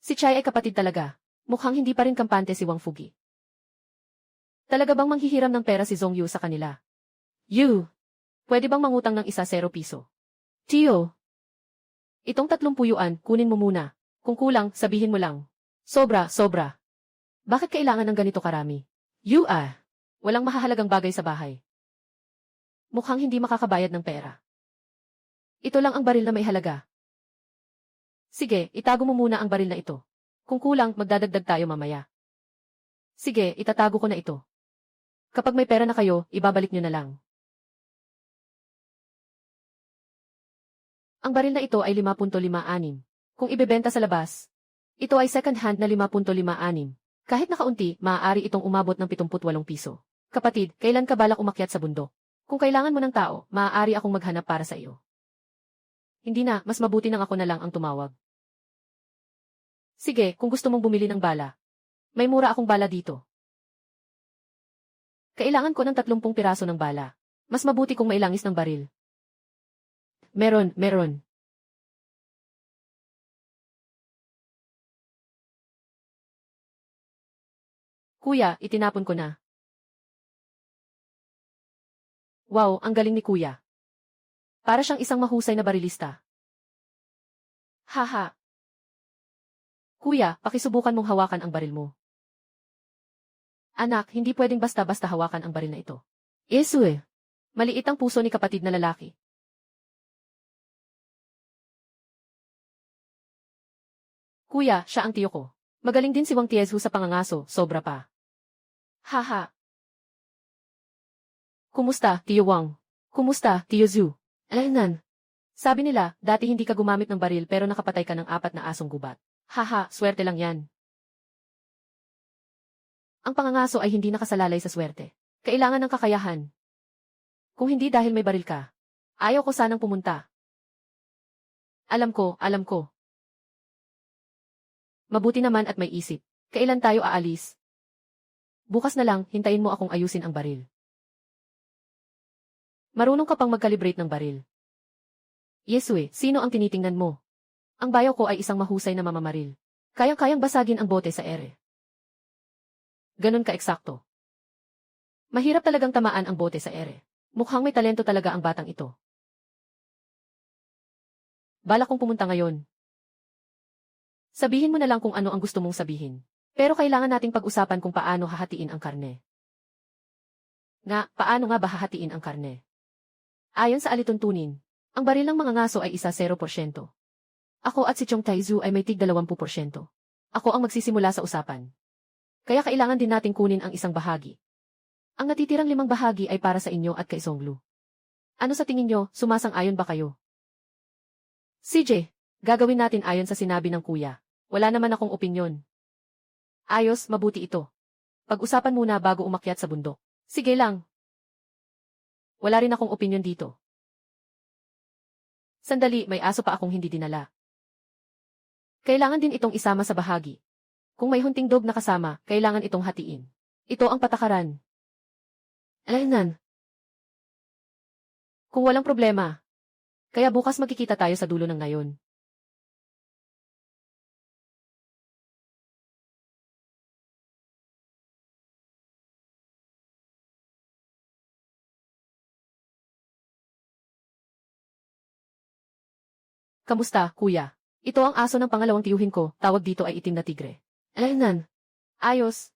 Si Chai ay kapatid talaga. Mukhang hindi pa rin kampante si Wang Fugi. Talaga bang manghihiram ng pera si Zhong Yu sa kanila? Yu, pwede bang mangutang ng 0 piso? Tiyo, itong 30 yuan, kunin mo muna. Kung kulang, sabihin mo lang. Sobra, sobra. Bakit kailangan ng ganito karami? Yu walang mahahalagang bagay sa bahay. Mukhang hindi makakabayad ng pera. Ito lang ang baril na may halaga. Sige, itago mo muna ang baril na ito. Kung kulang, magdadagdag tayo mamaya. Sige, itatago ko na ito. Kapag may pera na kayo, ibabalik nyo na lang. Ang baril na ito ay 5.56. Kung ibebenta sa labas, ito ay second hand na 5.56. Kahit nakaunti, maaari itong umabot ng 78 piso. Kapatid, kailan ka balak umakyat sa bundok? Kung kailangan mo ng tao, maaari akong maghanap para sa iyo. Hindi na, mas mabuti nang ako na lang ang tumawag. Sige, kung gusto mong bumili ng bala. May mura akong bala dito. Kailangan ko ng 30 piraso ng bala. Mas mabuti kung mailangis ng baril. Meron. Kuya, itinapon ko na. Wow, ang galing ni kuya. Para siyang isang mahusay na barilista. Haha. Kuya, pakisubukan mong hawakan ang baril mo. Anak, hindi pwedeng basta-basta hawakan ang baril na ito. Yesu. Maliit ang puso ni kapatid na lalaki. Kuya, siya ang tiyo ko. Magaling din si Wang Tiezu sa pangangaso, sobra pa. Haha. Kumusta, Tiyo Wang? Kumusta, Tiyo Zhu? Alaynan. Sabi nila, dati hindi ka gumamit ng baril pero nakapatay ka ng 4 na asong gubat. Haha, swerte lang yan. Ang pangangaso ay hindi nakasalalay sa swerte. Kailangan ng kakayahan. Kung hindi dahil may baril ka, ayaw ko sanang pumunta. Alam ko. Mabuti naman at may isip. Kailan tayo aalis? Bukas na lang, hintayin mo akong ayusin ang baril. Marunong ka pang mag-calibrate ng baril. Yesue, sino ang tinitingnan mo? Ang bayaw ko ay isang mahusay na mamamaril. Kayang-kayang basagin ang bote sa ere. Ganon ka-eksakto. Mahirap talagang tamaan ang bote sa ere. Mukhang may talento talaga ang batang ito. Balak kong pumunta ngayon. Sabihin mo na lang kung ano ang gusto mong sabihin. Pero kailangan nating pag-usapan kung paano hahatiin ang karne. Paano nga ba hahatiin ang karne? Ayon sa alituntunin, ang baril ng mga ngaso ay isa 0%. Ako at si Chong Taizu ay may tig 20%. Ako ang magsisimula sa usapan. Kaya kailangan din nating kunin ang isang bahagi. Ang natitirang 5 bahagi ay para sa inyo at kay Songlu. Ano sa tingin nyo, sumasang-ayon ba kayo? CJ, gagawin natin ayon sa sinabi ng kuya. Wala naman akong opinyon. Ayos, mabuti ito. Pag-usapan muna bago umakyat sa bundok. Sige lang. Wala rin akong opinyon dito. Sandali, may aso pa akong hindi dinala. Kailangan din itong isama sa bahagi. Kung may hunting dog na kasama, kailangan itong hatiin. Ito ang patakaran. Alaynan. Kung walang problema. Kaya bukas magkikita tayo sa dulo ng ngayon. Kamusta, kuya? Ito ang aso ng pangalawang tiyuhin ko, tawag dito ay itim na tigre. Alaynan. Ayos.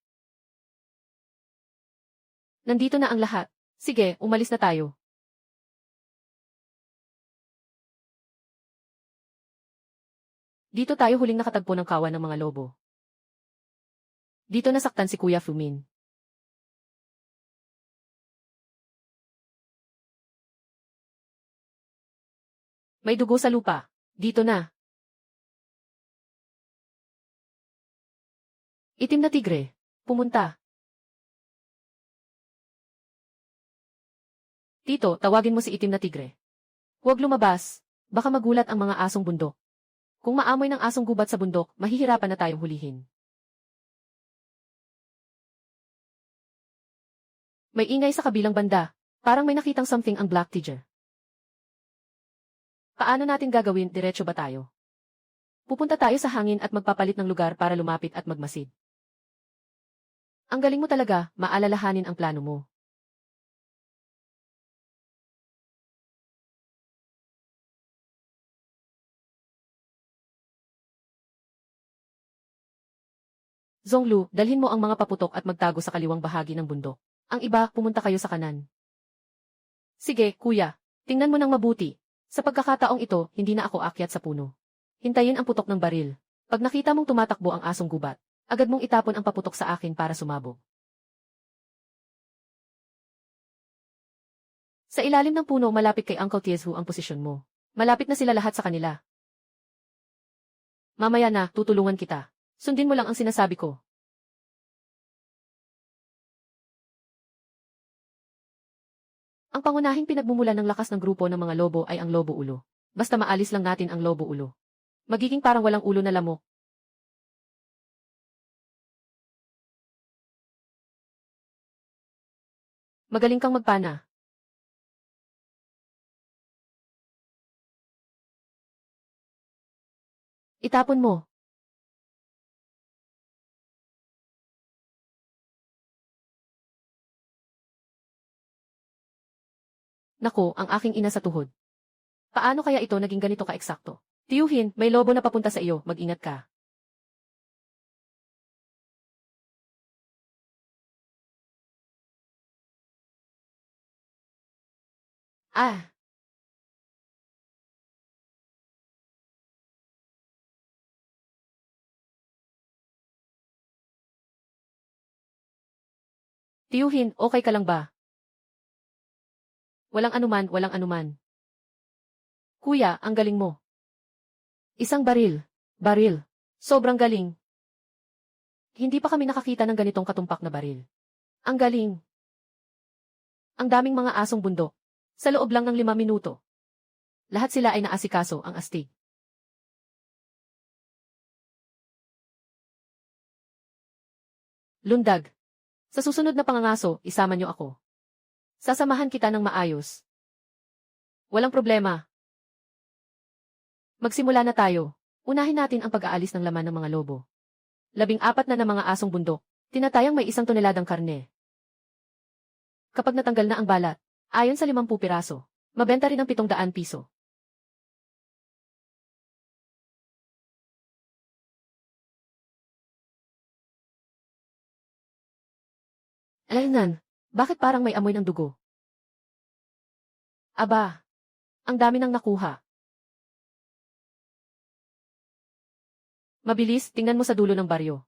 Nandito na ang lahat. Sige, umalis na tayo. Dito tayo huling nakatagpo ng kawan ng mga lobo. Dito nasaktan si Kuya Fumin. May dugo sa lupa. Dito na. Itim na tigre. Pumunta. Tito, tawagin mo si itim na tigre. Huwag lumabas. Baka magulat ang mga asong bundok. Kung maamoy ng asong gubat sa bundok, mahihirapan na tayong hulihin. May ingay sa kabilang banda. Parang may nakitang something ang Black Tiger. Paano natin gagawin, diretso ba tayo? Pupunta tayo sa hangin at magpapalit ng lugar para lumapit at magmasid. Ang galing mo talaga, maalalahanin ang plano mo. Zhonglu, dalhin mo ang mga paputok at magtago sa kaliwang bahagi ng bundok. Ang iba, pumunta kayo sa kanan. Sige, kuya. Tingnan mo nang mabuti. Sa pagkakataong ito, hindi na ako akyat sa puno. Hintayin ang putok ng baril. Pag nakita mong tumatakbo ang asong gubat, agad mong itapon ang paputok sa akin para sumabog. Sa ilalim ng puno malapit kay Uncle Tieshu ang posisyon mo. Malapit na sila lahat sa kanila. Mamaya na, tutulungan kita. Sundin mo lang ang sinasabi ko. Ang pangunahing pinagmumulan ng lakas ng grupo ng mga lobo ay ang lobo ulo. Basta maalis lang natin ang lobo ulo. Magiging parang walang ulo na lamok. Magaling kang magpana. Itapon mo. Nako, ang aking ina sa tuhod. Paano kaya ito naging ganito ka-eksakto? Tiyuhin, may lobo na papunta sa iyo, mag-ingat ka. Ah! Tiyuhin, okay ka lang ba? Walang anuman, walang anuman. Kuya, ang galing mo. Isang baril. Baril. Sobrang galing. Hindi pa kami nakakita ng ganitong katumpak na baril. Ang galing. Ang daming mga asong bundok. Sa loob lang ng 5 minuto. Lahat sila ay naasikaso ang astig. Lundag. Sa susunod na pangangaso, isama niyo ako. Sasamahan kita ng maayos. Walang problema. Magsimula na tayo. Unahin natin ang pag-aalis ng laman ng mga lobo. 14 na mga asong bundok. Tinatayang may 1 toneladang karne. Kapag natanggal na ang balat, ayon sa 50 piraso, mabenta rin ang 700 piso. Alaynan, bakit parang may amoy ng dugo? Aba, ang dami nang nakuha. Mabilis, tingnan mo sa dulo ng baryo.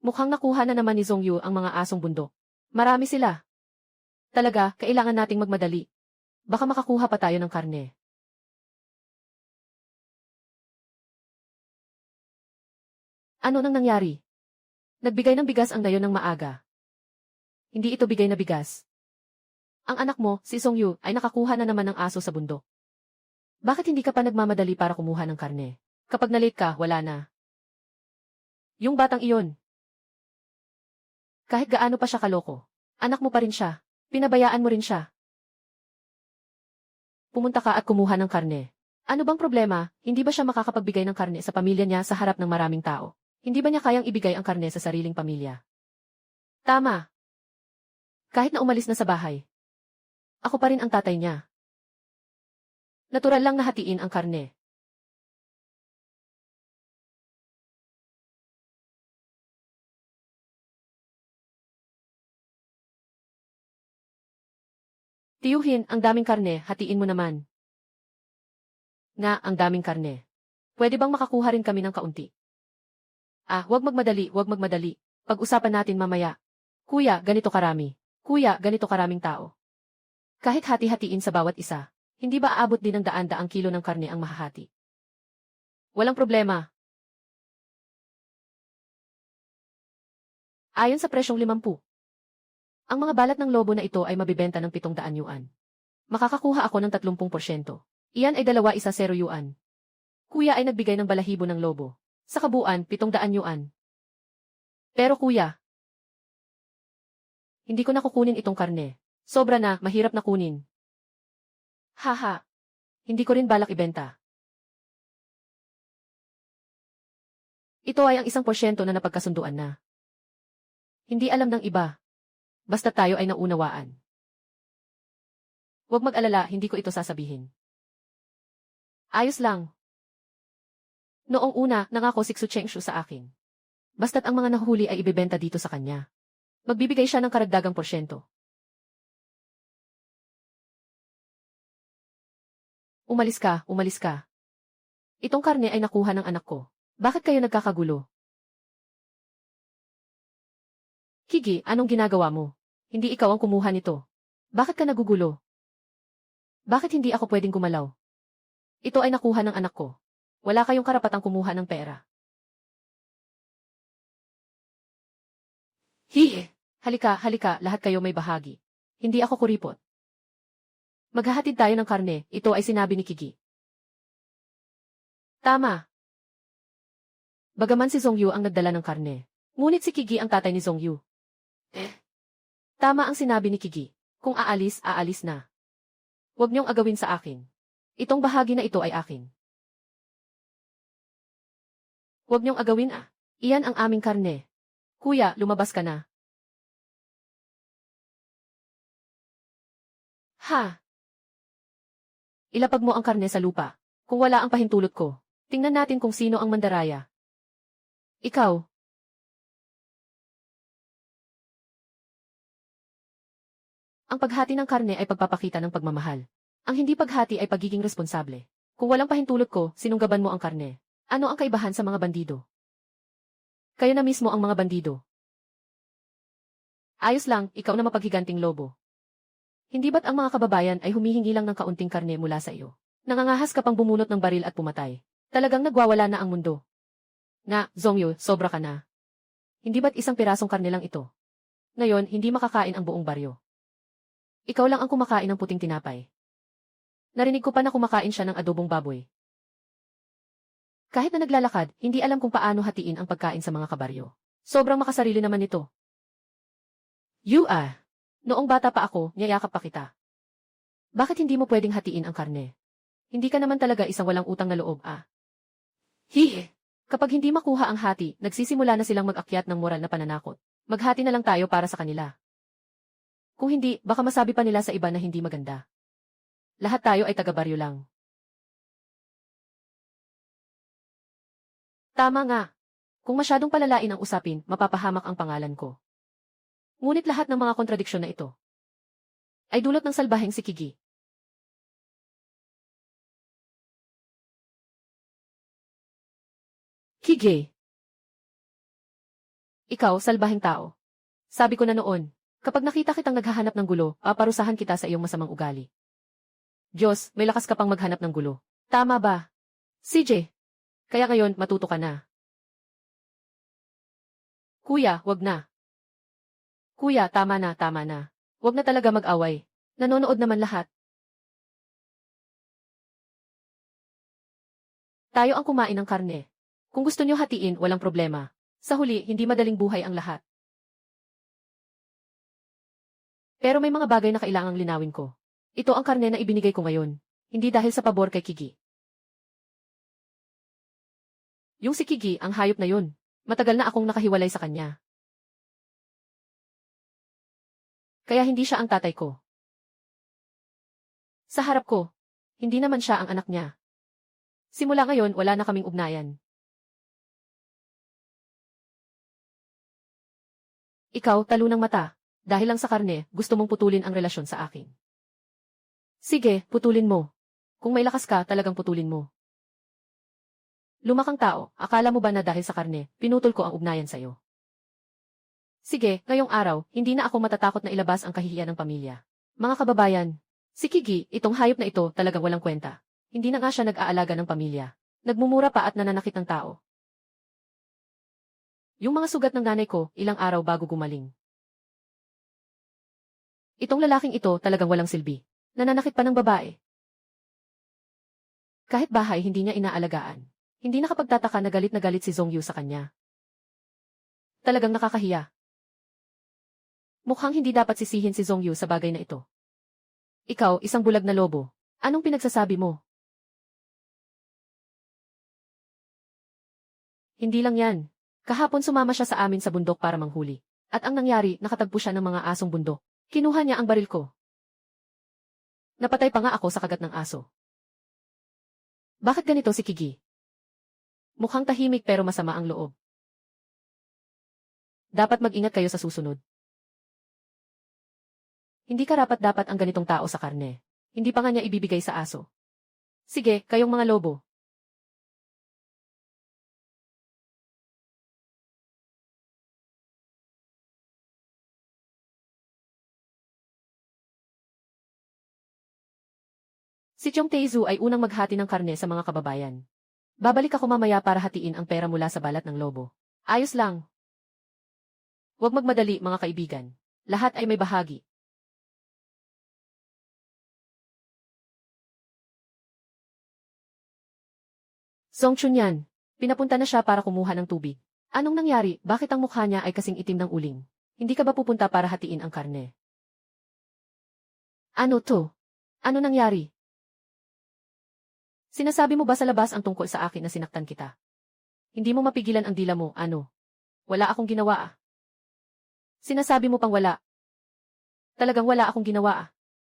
Mukhang nakuha na naman ni Zhongyu ang mga asong bundok. Marami sila. Talaga, kailangan nating magmadali. Baka makakuha pa tayo ng karne. Ano nang nangyari? Nagbigay ng bigas ang dayon ng maaga. Hindi ito bigay na bigas. Ang anak mo, si Zhongyu, ay nakakuha na naman ng aso sa bundok. Bakit hindi ka pa nagmamadali para kumuha ng karne? Kapag na-late ka, wala na. Yung batang iyon. Kahit gaano pa siya kaloko, anak mo pa rin siya. Pinabayaan mo rin siya. Pumunta ka at kumuha ng karne. Ano bang problema? Hindi ba siya makakapagbigay ng karne sa pamilya niya sa harap ng maraming tao? Hindi ba niya kayang ibigay ang karne sa sariling pamilya? Tama. Kahit na umalis na sa bahay. Ako pa rin ang tatay niya. Natural lang na hatiin ang karne. Tiyuhin, ang daming karne, hatiin mo naman. Nga, ang daming karne. Pwede bang makakuha rin kami ng kaunti? Ah, wag magmadali, wag magmadali. Pag-usapan natin mamaya. Kuya, ganito karami. Kuya, ganito karaming tao. Kahit hati-hatiin sa bawat isa, hindi ba aabot din ng daan-daang kilo ng karne ang mahahati? Walang problema. Ayon sa presyong 50. Ang mga balat ng lobo na ito ay mabibenta ng 700 yuan. Makakakuha ako ng 30%. Iyan ay 2-1-0 yuan. Kuya ay nagbigay ng balahibo ng lobo. Sa kabuuan, 700 yuan. Pero kuya, hindi ko na kukunin itong karne. Sobra na, mahirap na kunin. Haha. Hindi ko rin balak ibenta. Ito ay ang 1% na napagkasunduan na. Hindi alam ng iba. Basta tayo ay naunawaan. Huwag mag-alala, hindi ko ito sasabihin. Ayos lang. Noong una, nangako si Xu Chengshu sa akin. Basta't ang mga nahuli ay ibebenta dito sa kanya. Magbibigay siya ng karagdagang porsyento. Umalis ka, umalis ka. Itong karne ay nakuha ng anak ko. Bakit kayo nagkakagulo? Kigi, anong ginagawa mo? Hindi ikaw ang kumuha nito. Bakit ka nagugulo? Bakit hindi ako pwedeng gumalaw? Ito ay nakuha ng anak ko. Wala kayong karapatang kumuha ng pera. Hihi! Halika, halika, lahat kayo may bahagi. Hindi ako kuripot. Maghahatid tayo ng karne, ito ay sinabi ni Kigi. Tama. Bagaman si Zongyu ang nagdala ng karne. Ngunit si Kigi ang tatay ni Zongyu. Tama ang sinabi ni Kigi. Kung aalis, aalis na. Huwag niyong agawin sa akin. Itong bahagi na ito ay akin. Huwag niyong agawin ah. Iyan ang aming karne. Kuya, lumabas ka na. Ha? Ilapag mo ang karne sa lupa. Kung wala ang pahintulot ko, tingnan natin kung sino ang mandaraya. Ikaw. Ang paghati ng karne ay pagpapakita ng pagmamahal. Ang hindi paghati ay pagiging responsable. Kung walang pahintulot ko, sinunggaban mo ang karne. Ano ang kaibahan sa mga bandido? Kayo na mismo ang mga bandido. Ayos lang, ikaw na mapaghiganting lobo. Hindi ba't ang mga kababayan ay humihingi lang ng kaunting karne mula sa iyo? Nangangahas ka pang bumunot ng baril at pumatay. Talagang nagwawala na ang mundo. Nga, Zongyu, sobra ka na. Hindi ba't isang pirasong karne lang ito? Ngayon, hindi makakain ang buong baryo. Ikaw lang ang kumakain ng puting tinapay. Narinig ko pa na kumakain siya ng adobong baboy. Kahit na naglalakad, hindi alam kung paano hatiin ang pagkain sa mga kabaryo. Sobrang makasarili naman ito. Noong bata pa ako, niyayakap pa kita. Bakit hindi mo pwedeng hatiin ang karne? Hindi ka naman talaga isang walang utang na loob, ah. Hihi! Kapag hindi makuha ang hati, nagsisimula na silang mag-akyat ng moral na pananakot. Maghati na lang tayo para sa kanila. Kung hindi, baka masabi pa nila sa iba na hindi maganda. Lahat tayo ay taga-baryo lang. Tama nga. Kung masyadong palalain ang usapin, mapapahamak ang pangalan ko. Ngunit lahat ng mga kontradiksyon na ito ay dulot ng salbaheng si Kigi. Kigi! Ikaw, salbaheng tao. Sabi ko na noon, kapag nakita kitang naghahanap ng gulo, paparusahan kita sa iyong masamang ugali. Diyos, may lakas ka pang maghanap ng gulo. Tama ba? CJ. Kaya ngayon, matuto ka na. Kuya, wag na. Kuya, tama na, tama na. Wag na talaga mag-away. Nanonood naman lahat. Tayo ang kumain ng karne. Kung gusto niyo hatiin, walang problema. Sa huli, hindi madaling buhay ang lahat. Pero may mga bagay na kailangang linawin ko. Ito ang karne na ibinigay ko ngayon. Hindi dahil sa pabor kay Kigi. Yung si Kigi, ang hayop na yun. Matagal na akong nakahiwalay sa kanya. Kaya hindi siya ang tatay ko. Sa harap ko, hindi naman siya ang anak niya. Simula ngayon, wala na kaming ugnayan. Ikaw, talo ng mata. Dahil lang sa karne, gusto mong putulin ang relasyon sa akin. Sige, putulin mo. Kung may lakas ka, talagang putulin mo. Lumakang tao, akala mo ba na dahil sa karne, pinutol ko ang ugnayan sa'yo? Sige, ngayong araw, hindi na ako matatakot na ilabas ang kahihiyan ng pamilya. Mga kababayan, si Kigi, itong hayop na ito talagang walang kwenta. Hindi na nga siya nag-aalaga ng pamilya. Nagmumura pa at nananakit ng tao. Yung mga sugat ng nanay ko, ilang araw bago gumaling. Itong lalaking ito talagang walang silbi. Nananakit pa ng babae. Kahit bahay hindi niya inaalagaan. Hindi nakapagtataka na galit si Zongyu sa kanya. Talagang nakakahiya. Mukhang hindi dapat sisihin si Zongyu sa bagay na ito. Ikaw, isang bulag na lobo. Anong pinagsasabi mo? Hindi lang yan. Kahapon sumama siya sa amin sa bundok para manghuli. At ang nangyari, nakatagpo siya ng mga asong bundok. Kinuha niya ang baril ko. Napatay pa nga ako sa kagat ng aso. Bakit ganito si Kigi? Mukhang tahimik pero masama ang loob. Dapat mag-ingat kayo sa susunod. Hindi karapat-dapat ang ganitong tao sa karne. Hindi pa nga niya ibibigay sa aso. Sige, kayong mga lobo. Si Chong Taezu ay unang maghati ng karne sa mga kababayan. Babalik ako mamaya para hatiin ang pera mula sa balat ng lobo. Ayos lang. Huwag magmadali mga kaibigan. Lahat ay may bahagi. Song Chunyan. Pinapunta na siya para kumuha ng tubig. Anong nangyari? Bakit ang mukha niya ay kasing itim ng uling? Hindi ka ba pupunta para hatiin ang karne? Ano to? Ano nangyari? Sinasabi mo ba sa labas ang tungkol sa akin na sinaktan kita? Hindi mo mapigilan ang dila mo, ano? Wala akong ginawa ah. Sinasabi mo pang wala. Talagang wala akong ginawa ah.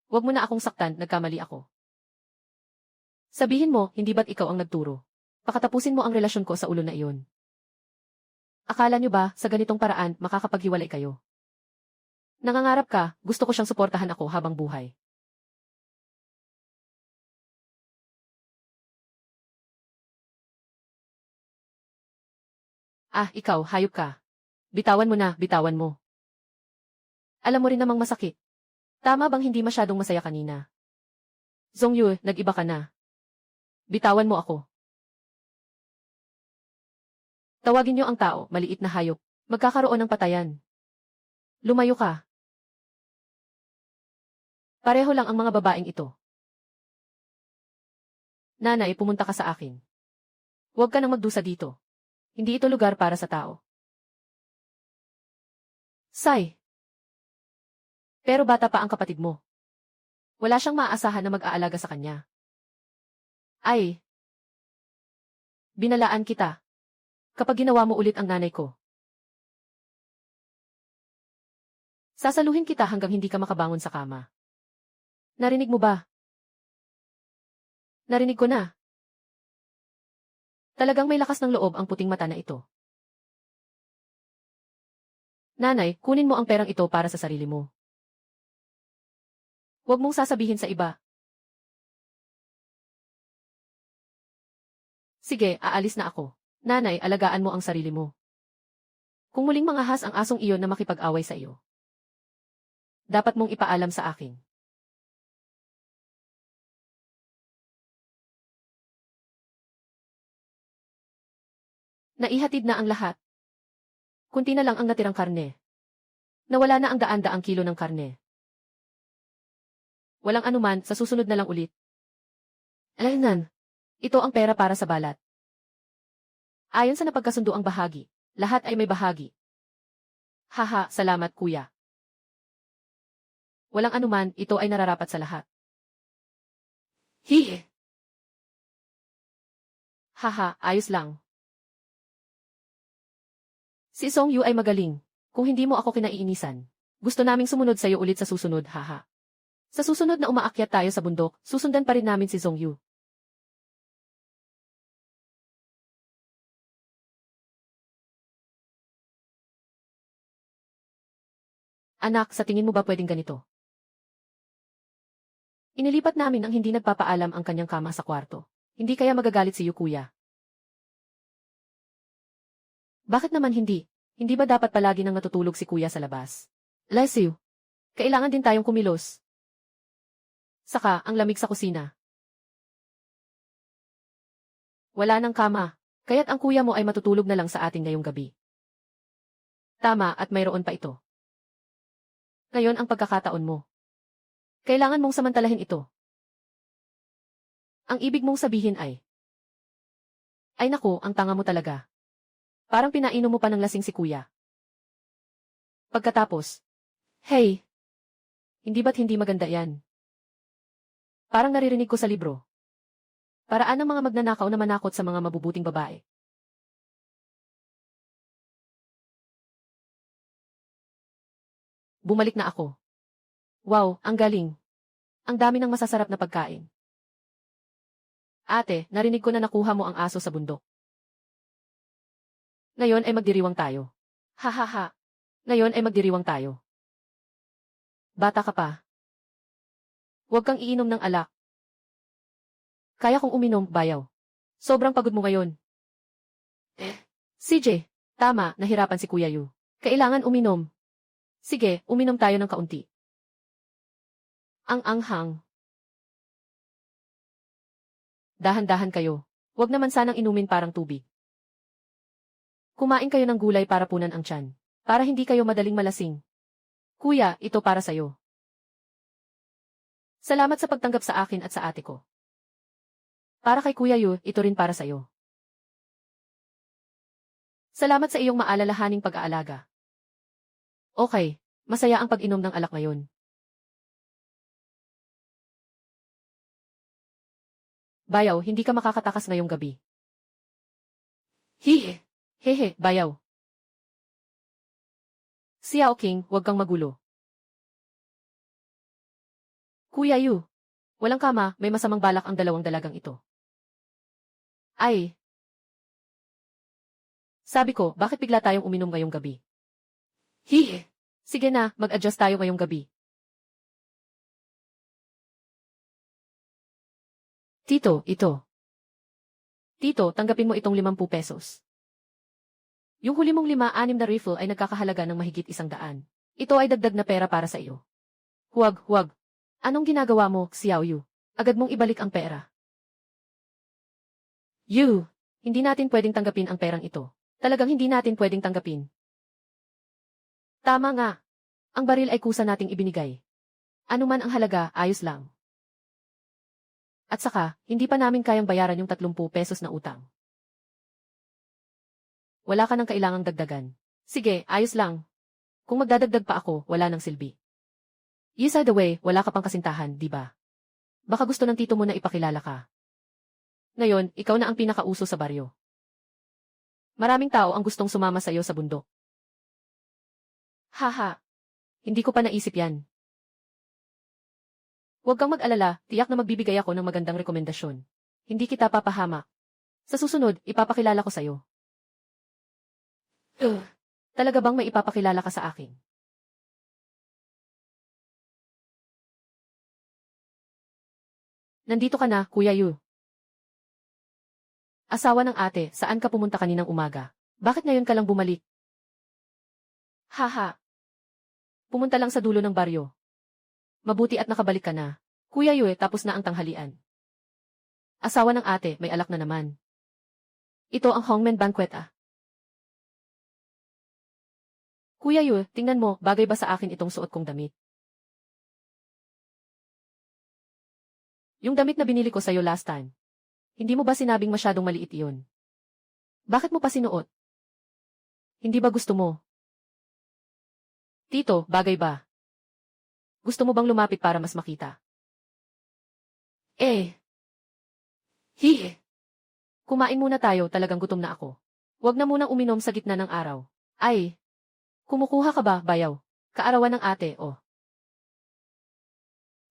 Huwag mo na akong saktan, nagkamali ako. Sabihin mo, hindi ba't ikaw ang nagturo? Pakatapusin mo ang relasyon ko sa ulo na iyon. Akala nyo ba, sa ganitong paraan, makakapaghiwalay kayo? Nangangarap ka, gusto ko siyang suportahan ako habang buhay. Ah, ikaw, hayop ka. Bitawan mo na, bitawan mo. Alam mo rin namang masakit. Tama bang hindi masyadong masaya kanina? Zhongyu, nag-iba ka na. Bitawan mo ako. Tawagin niyo ang tao, maliit na hayop. Magkakaroon ng patayan. Lumayo ka. Pareho lang ang mga babaeng ito. Nanay, pumunta ka sa akin. Huwag ka nang magdusa dito. Hindi ito lugar para sa tao. Sai. Pero bata pa ang kapatid mo. Wala siyang maaasahan na mag-aalaga sa kanya. Ay. Binalaan kita. Kapag ginawa mo ulit ang nanay ko. Sasaluhin kita hanggang hindi ka makabangon sa kama. Narinig mo ba? Narinig ko na. Talagang may lakas ng loob ang puting mata na ito. Nanay, kunin mo ang perang ito para sa sarili mo. Huwag mong sasabihin sa iba. Sige, aalis na ako. Nanay, alagaan mo ang sarili mo. Kung muling mangahas ang asong iyon na makipag-away sa iyo, dapat mong ipaalam sa akin. Naihatid na ang lahat. Kunti na lang ang natirang karne. Nawala na ang daan-daang kilo ng karne. Walang anuman, sa susunod na lang ulit. Alaynan, ito ang pera para sa balat. Ayon sa napagkasunduang bahagi, lahat ay may bahagi. Haha, salamat kuya. Walang anuman, ito ay nararapat sa lahat. Hihi. Haha, ayos lang. Si Song Yu ay magaling. Kung hindi mo ako kinaiinisan, gusto naming sumunod sa iyo ulit sa susunod, haha. Sa susunod na umaakyat tayo sa bundok, susundan pa rin namin si Song Yu. Anak, sa tingin mo ba pwedeng ganito? Inilipat namin ang hindi nagpapaalam ang kanyang kama sa kwarto. Hindi kaya magagalit si Yu kuya. Bakit naman hindi? Hindi ba dapat palagi nang natutulog si kuya sa labas? Leslie, kailangan din tayong kumilos. Saka, ang lamig sa kusina. Wala nang kama, kaya't ang kuya mo ay matutulog na lang sa atin ngayong gabi. Tama at mayroon pa ito. Ngayon ang pagkakataon mo. Kailangan mong samantalahin ito. Ang ibig mong sabihin ay naku, ang tanga mo talaga. Parang pinainom mo pa ng lasing si kuya. Pagkatapos, hey, hindi ba't hindi maganda yan? Parang naririnig ko sa libro. Paraan ng mga magnanakaw na manakot sa mga mabubuting babae. Bumalik na ako. Wow, ang galing. Ang dami ng masasarap na pagkain. Ate, narinig ko na nakuha mo ang aso sa bundok. Ngayon ay magdiriwang tayo. Ha ha ha. Ngayon ay magdiriwang tayo. Bata ka pa. Huwag kang iinom ng alak. Kaya kong uminom, bayaw. Sobrang pagod mo ngayon. CJ, tama, nahirapan si Kuya Yu. Kailangan uminom. Sige, uminom tayo ng kaunti. Ang anghang. Dahan-dahan kayo. Huwag naman sanang inumin parang tubig. Kumain kayo ng gulay para punan ang tiyan. Para hindi kayo madaling malasing. Kuya, ito para sa'yo. Salamat sa pagtanggap sa akin at sa ate ko. Para kay Kuya Yu, ito rin para sa'yo. Salamat sa iyong maalalahaning pag-aalaga. Okay, masaya ang pag-inom ng alak ngayon. Bayaw, hindi ka makakatakas ngayong gabi. Hihe. Hehe, bayaw. Xiao King, huwag kang magulo. Kuya Yu. Walang kama, may masamang balak ang dalawang dalagang ito. Ay. Sabi ko, bakit bigla tayong uminom ngayong gabi? Hihe. Sige na, mag-adjust tayo ngayong gabi. Tito, ito. Tito, tanggapin mo itong 50 pesos. Yung huli mong 5-6 na refill ay nagkakahalaga ng mahigit 100. Ito ay dagdag na pera para sa iyo. Huwag. Anong ginagawa mo, Xiao Yu? Agad mong ibalik ang pera. Yu, hindi natin pwedeng tanggapin ang perang ito. Talagang hindi natin pwedeng tanggapin. Tama nga. Ang baril ay kusa nating ibinigay. Ano man ang halaga, ayos lang. At saka, hindi pa namin kayang bayaran yung 30 pesos na utang. Wala ka nang kailangang dagdagan. Sige, ayos lang. Kung magdadagdag pa ako, wala nang silbi. Yes, by the way, wala ka pang kasintahan, di ba? Baka gusto ng tito mo na ipakilala ka. Ngayon, ikaw na ang pinakauso sa baryo. Maraming tao ang gustong sumama sa iyo sa bundok. Haha. Hindi ko pa naisip yan. Huwag kang mag-alala, tiyak na magbibigay ako ng magandang rekomendasyon. Hindi kita papahamak. Sa susunod, ipapakilala ko sa'yo. Talaga bang may ipapakilala ka sa akin? Nandito ka na, Kuya Yu. Asawa ng ate, saan ka pumunta kaninang umaga? Bakit ngayon ka lang bumalik? Haha. Pumunta lang sa dulo ng baryo. Mabuti at nakabalik ka na. Kuya Yu, tapos na ang tanghalian. Asawa ng ate, may alak na naman. Ito ang Hongmen Banquet ah. Kuya Yu, tingnan mo, bagay ba sa akin itong suot kong damit? Yung damit na binili ko sa'yo last time. Hindi mo ba sinabing masyadong maliit iyon? Bakit mo pa sinuot? Hindi ba gusto mo? Tito, bagay ba? Gusto mo bang lumapit para mas makita? Hihe. Kumain muna tayo, talagang gutom na ako. Huwag na munang uminom sa gitna ng araw. Ay. Kumukuha ka ba, bayaw? Kaarawan ng ate, oh.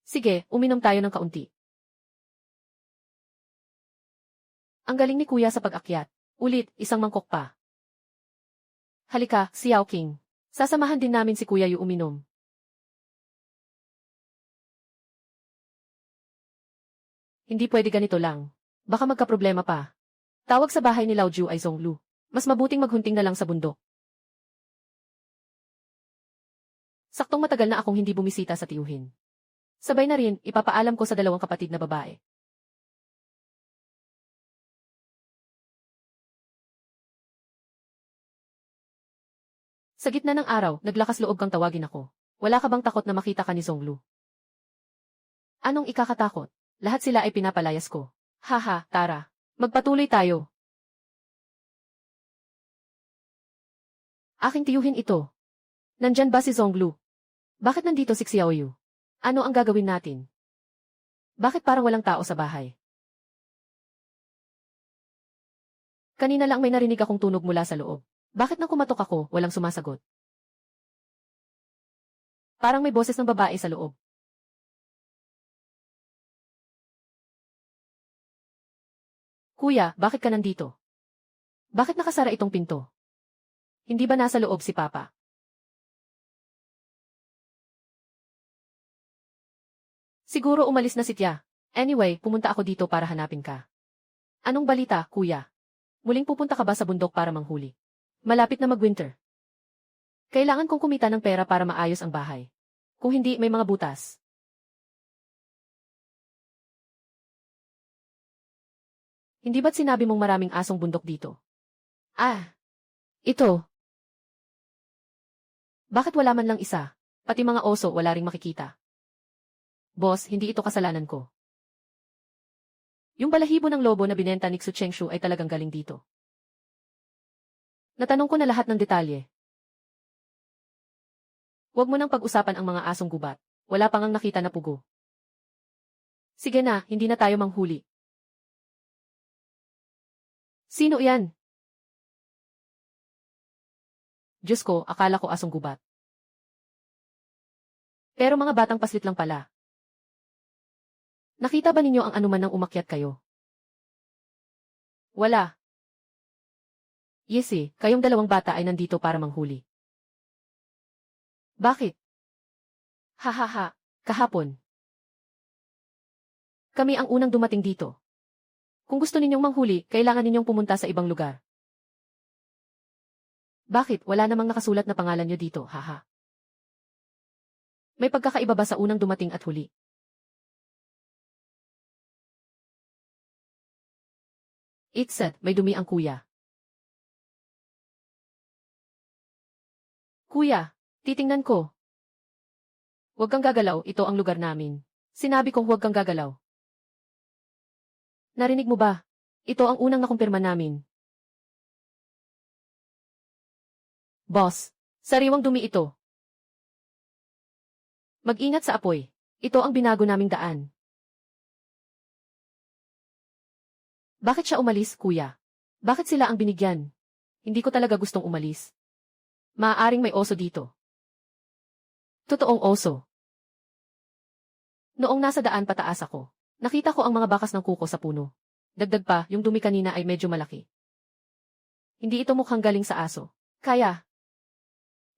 Sige, uminom tayo ng kaunti. Ang galing ni Kuya sa pag-akyat. Ulit, isang mangkok pa. Halika, Xiao King. Sasamahan din namin si Kuya Yu uminom. Hindi pwede ganito lang. Baka magkaproblema pa. Tawag sa bahay ni Lao Ju ay Zonglu. Mas mabuting maghunting na lang sa bundok. Saktong matagal na akong hindi bumisita sa tiyuhin. Sabay na rin, ipapaalam ko sa 2 kapatid na babae. Sa gitna ng araw, naglakas loob kang tawagin ako. Wala ka bang takot na makita ka ni Zonglu? Anong ikakatakot? Lahat sila ay pinapalayas ko. Haha, tara. Magpatuloy tayo. Aking tiyuhin ito. Nandyan ba si Zonglu? Bakit nandito si Xiao Yu? Ano ang gagawin natin? Bakit parang walang tao sa bahay? Kanina lang may narinig akong tunog mula sa loob. Bakit nang kumatok ako, walang sumasagot? Parang may boses ng babae sa loob. Kuya, bakit ka nandito? Bakit nakasara itong pinto? Hindi ba nasa loob si Papa? Siguro umalis na si Tia. Anyway, pumunta ako dito para hanapin ka. Anong balita, kuya? Muling pupunta ka ba sa bundok para manghuli? Malapit na mag-winter. Kailangan kong kumita ng pera para maayos ang bahay. Kung hindi, may mga butas. Hindi ba't sinabi mong maraming asong bundok dito? Ah, ito. Bakit wala man lang isa? Pati mga oso wala ring makikita. Boss, hindi ito kasalanan ko. Yung balahibo ng lobo na binenta ni Xu Chengshu ay talagang galing dito. Natanong ko na lahat ng detalye. Huwag mo nang pag-usapan ang mga asong gubat. Wala pang ang nakita na pugo. Sige na, hindi na tayo manghuli. Sino yan? Diyos ko, akala ko asong gubat. Pero mga batang paslit lang pala. Nakita ba ninyo ang anuman nang umakyat kayo? Wala. Yes kayong dalawang bata ay nandito para manghuli. Bakit? Hahaha, kahapon. Kami ang unang dumating dito. Kung gusto ninyong manghuli, kailangan ninyong pumunta sa ibang lugar. Bakit? Wala namang nakasulat na pangalan nyo dito, haha. May pagkakaiba ba sa unang dumating at huli? It said, may dumi ang kuya. Kuya, titingnan ko. Huwag kang gagalaw, ito ang lugar namin. Sinabi kong huwag kang gagalaw. Narinig mo ba? Ito ang unang nakumpirma namin. Boss, sariwang dumi ito. Mag-ingat sa apoy. Ito ang binago naming daan. Bakit siya umalis, kuya? Bakit sila ang binigyan? Hindi ko talaga gustong umalis. Maaaring may oso dito. Totoong oso. Noong nasa daan pataas ako, nakita ko ang mga bakas ng kuko sa puno. Dagdag pa, yung dumi kanina ay medyo malaki. Hindi ito mukhang galing sa aso. Kaya,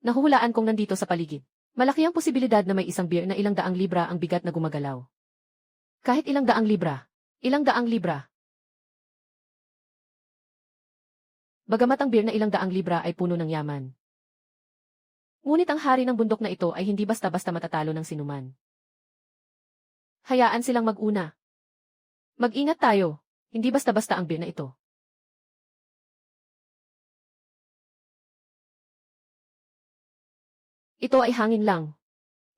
nahuhulaan kong nandito sa paligid. Malaki ang posibilidad na may isang beer na ilang daang libra ang bigat na gumagalaw. Kahit ilang daang libra. Ilang daang libra. Bagamat ang beer na ilang daang libra ay puno ng yaman. Ngunit ang hari ng bundok na ito ay hindi basta-basta matatalo ng sinuman. Hayaan silang mag-una. Mag-ingat tayo. Hindi basta-basta ang beer na ito. Ito ay hangin lang.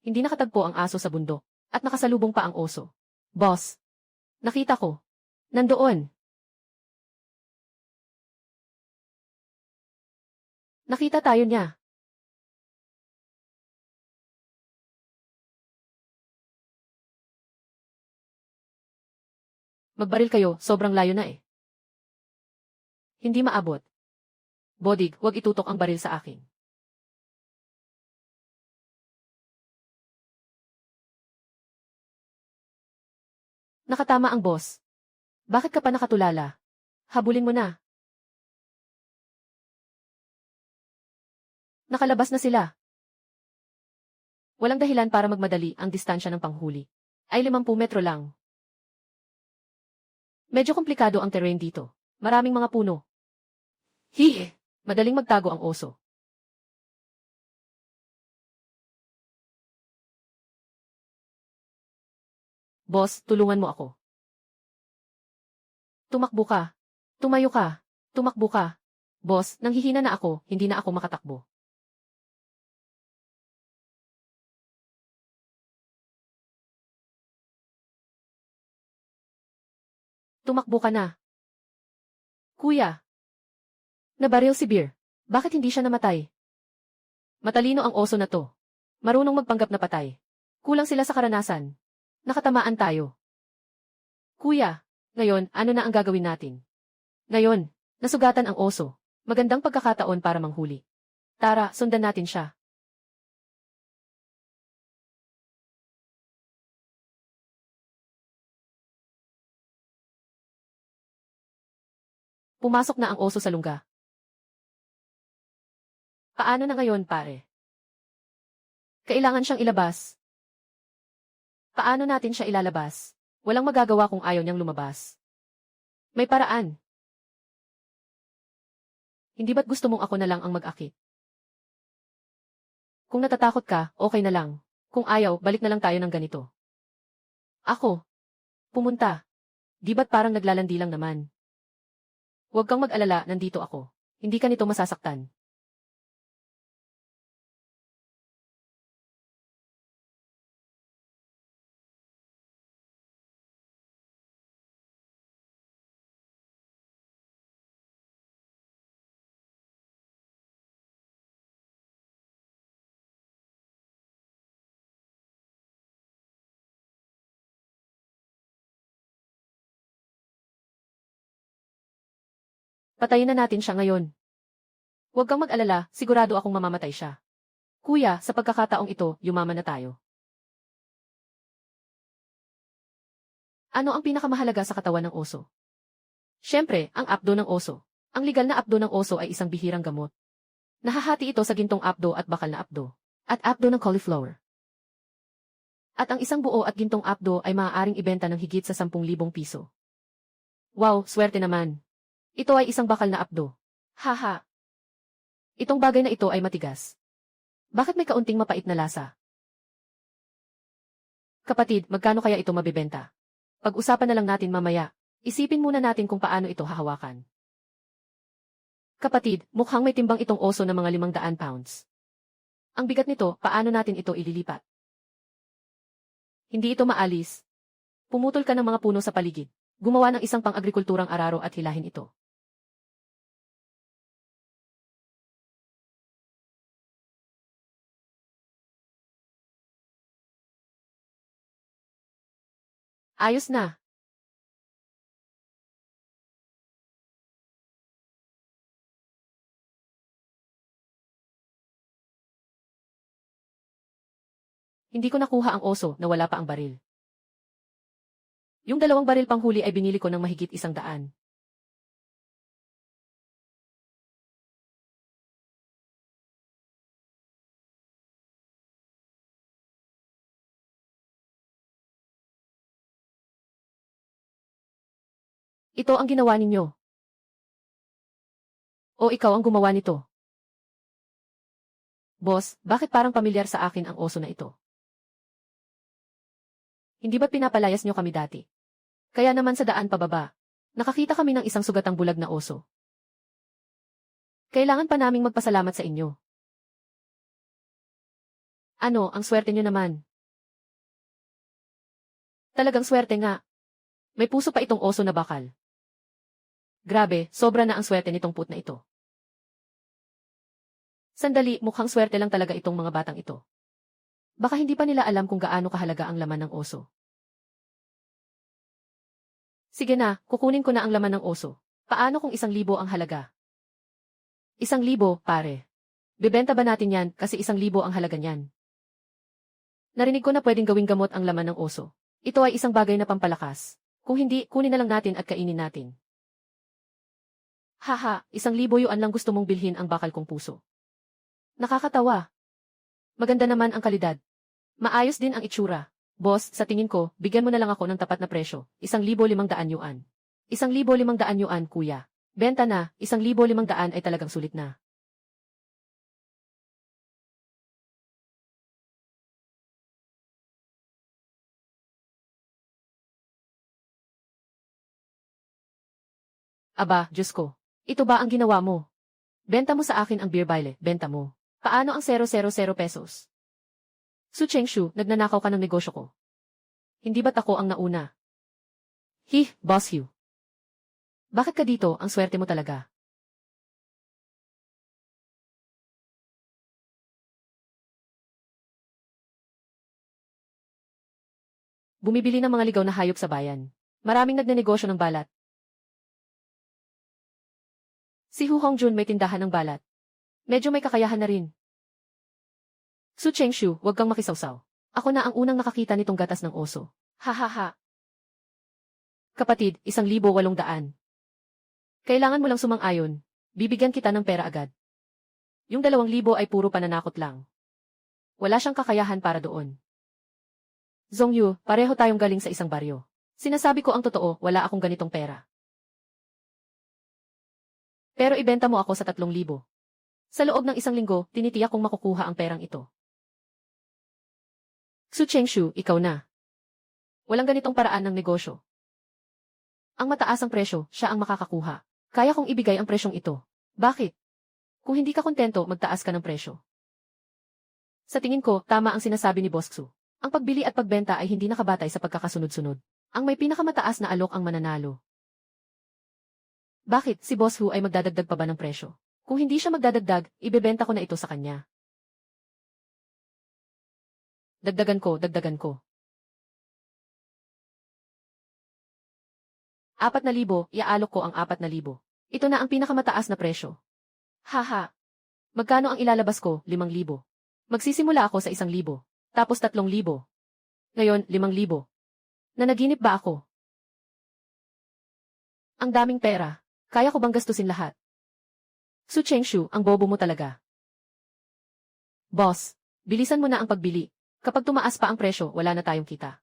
Hindi nakatagpo ang aso sa bundok. At nakasalubong pa ang oso. Boss. Nakita ko. Nandoon. Nakita tayo niya. Magbaril kayo, sobrang layo na eh. Hindi maabot. Bodig, huwag itutok ang baril sa akin. Nakatama ang boss. Bakit ka pa nakatulala? Habulin mo na. Nakalabas na sila. Walang dahilan para magmadali, ang distansya ng panghuli ay 50 metro lang. Medyo komplikado ang terrain dito. Maraming mga puno. Hihi! Madaling magtago ang oso. Boss, tulungan mo ako. Tumakbo ka. Tumayo ka. Tumakbo ka. Boss, nanghihina na ako, hindi na ako makatakbo. Tumakbo ka na. Kuya. Nabaril si Beer. Bakit hindi siya namatay? Matalino ang oso na to. Marunong magpanggap na patay. Kulang sila sa karanasan. Nakatamaan tayo. Kuya, ngayon, ano na ang gagawin natin? Ngayon, nasugatan ang oso. Magandang pagkakataon para manghuli. Tara, sundan natin siya. Pumasok na ang oso sa lungga. Paano na ngayon, pare? Kailangan siyang ilabas. Paano natin siya ilalabas? Walang magagawa kung ayaw niyang lumabas. May paraan. Hindi ba't gusto mong ako na lang ang mag-akit? Kung natatakot ka, okay na lang. Kung ayaw, balik na lang tayo ng ganito. Ako. Pumunta. Di ba't parang naglalandi lang naman? Huwag kang mag-alala, nandito ako. Hindi ka nito masasaktan. Patayin na natin siya ngayon. Huwag kang mag-alala, sigurado akong mamamatay siya. Kuya, sa pagkakataong ito, yumaman na tayo. Ano ang pinakamahalaga sa katawan ng oso? Siyempre, ang apdo ng oso. Ang legal na apdo ng oso ay isang bihirang gamot. Nahahati ito sa gintong apdo at bakal na apdo. At apdo ng cauliflower. At ang isang buo at gintong apdo ay maaaring ibenta ng higit sa 10,000 piso. Wow, swerte naman. Ito ay isang bakal na apdo. Haha. Itong bagay na ito ay matigas. Bakit may kaunting mapait na lasa? Kapatid, magkano kaya ito mabibenta? Pag-usapan na lang natin mamaya. Isipin muna natin kung paano ito hahawakan. Kapatid, mukhang may timbang itong oso na mga 500 pounds. Ang bigat nito, paano natin ito ililipat? Hindi ito maalis. Pumutol ka ng mga puno sa paligid. Gumawa ng isang pang-agrikulturang araro at hilahin ito. Ayos na. Hindi ko nakuha ang oso na wala pa ang baril. Yung 2 baril panghuli ay binili ko ng mahigit 100. Ito ang ginawa ninyo. O ikaw ang gumawa nito. Boss, bakit parang pamilyar sa akin ang oso na ito? Hindi ba pinapalayas nyo kami dati? Kaya naman sa daan pababa, nakakita kami ng isang sugatang bulag na oso. Kailangan pa naming magpasalamat sa inyo. Ano, ang swerte nyo naman. Talagang swerte nga. May puso pa itong oso na bakal. Grabe, sobra na ang swerte nitong put na ito. Sandali, mukhang swerte lang talaga itong mga batang ito. Baka hindi pa nila alam kung gaano kahalaga ang laman ng oso. Sige na, kukunin ko na ang laman ng oso. Paano kung 1,000 ang halaga? 1,000, pare. Bebenta ba natin yan kasi 1,000 ang halaga niyan? Narinig ko na pwedeng gawing gamot ang laman ng oso. Ito ay isang bagay na pampalakas. Kung hindi, kunin na lang natin at kainin natin. Haha, 1,000 yuan lang gusto mong bilhin ang bakal kong puso. Nakakatawa. Maganda naman ang kalidad. Maayos din ang itsura. Boss, sa tingin ko, bigyan mo na lang ako ng tapat na presyo, 1,500 yuan. 1,500 yuan, kuya. Benta na, 1,500 ay talagang sulit na. Aba, Diyos ko. Ito ba ang ginawa mo? Benta mo sa akin ang beer bile, benta mo. Paano ang 000 pesos? Su Chengshu, nagnanakaw ka ng negosyo ko. Hindi ba't ako ang nauna? Boss Hugh. Bakit ka dito, ang swerte mo talaga? Bumibili ng mga ligaw na hayop sa bayan. Maraming nagnenegosyo ng balat. Si Hu Hongjun may tindahan ng balat. Medyo may kakayahan na rin. Su Chengshu, huwag kang makisawsaw. Ako na ang unang nakakita nitong gatas ng oso. Hahaha. Kapatid, 1,800. Kailangan mo lang sumang-ayon. Bibigyan kita ng pera agad. Yung 2,000 ay puro pananakot lang. Wala siyang kakayahan para doon. Zhongyu, pareho tayong galing sa isang baryo. Sinasabi ko ang totoo, wala akong ganitong pera. Pero ibenta mo ako sa 3,000. Sa loob ng 1 linggo, tinitiyak kong makukuha ang perang ito. Xu Chengshu, ikaw na. Walang ganitong paraan ng negosyo. Ang mataas ang presyo, siya ang makakakuha. Kaya kong ibigay ang presyong ito. Bakit? Kung hindi ka kontento, magtaas ka ng presyo. Sa tingin ko, tama ang sinasabi ni Boss Xu. Ang pagbili at pagbenta ay hindi nakabatay sa pagkakasunod-sunod. Ang may pinakamataas na alok ang mananalo. Bakit si Boss Hu ay magdadagdag pa ba ng presyo? Kung hindi siya magdadagdag, ibebenta ko na ito sa kanya. Dagdagan ko. 4,000, iaalok ko ang 4,000. Ito na ang pinakamataas na presyo. Haha. Magkano ang ilalabas ko? 5,000. Magsisimula ako sa 1,000. Tapos 3,000. Ngayon, 5,000. Nanaginip ba ako? Ang daming pera. Kaya ko bang gastusin lahat? Xu Chengshu, ang bobo mo talaga. Boss, bilisan mo na ang pagbili. Kapag tumaas pa ang presyo, wala na tayong kita.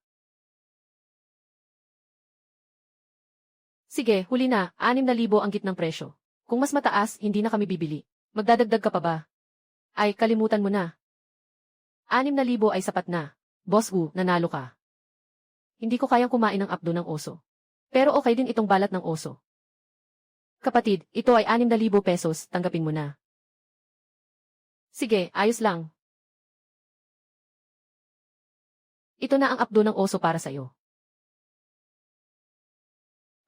Sige, huli na, 6,000 ang gitnang presyo. Kung mas mataas, hindi na kami bibili. Magdadagdag ka pa ba? Ay, kalimutan mo na. 6,000 ay sapat na. Boss Wu, nanalo ka. Hindi ko kayang kumain ng apdo ng oso. Pero okay din itong balat ng oso. Kapatid, ito ay 6,000 pesos, tanggapin mo na. Sige, ayos lang. Ito na ang apdo ng oso para sa'yo.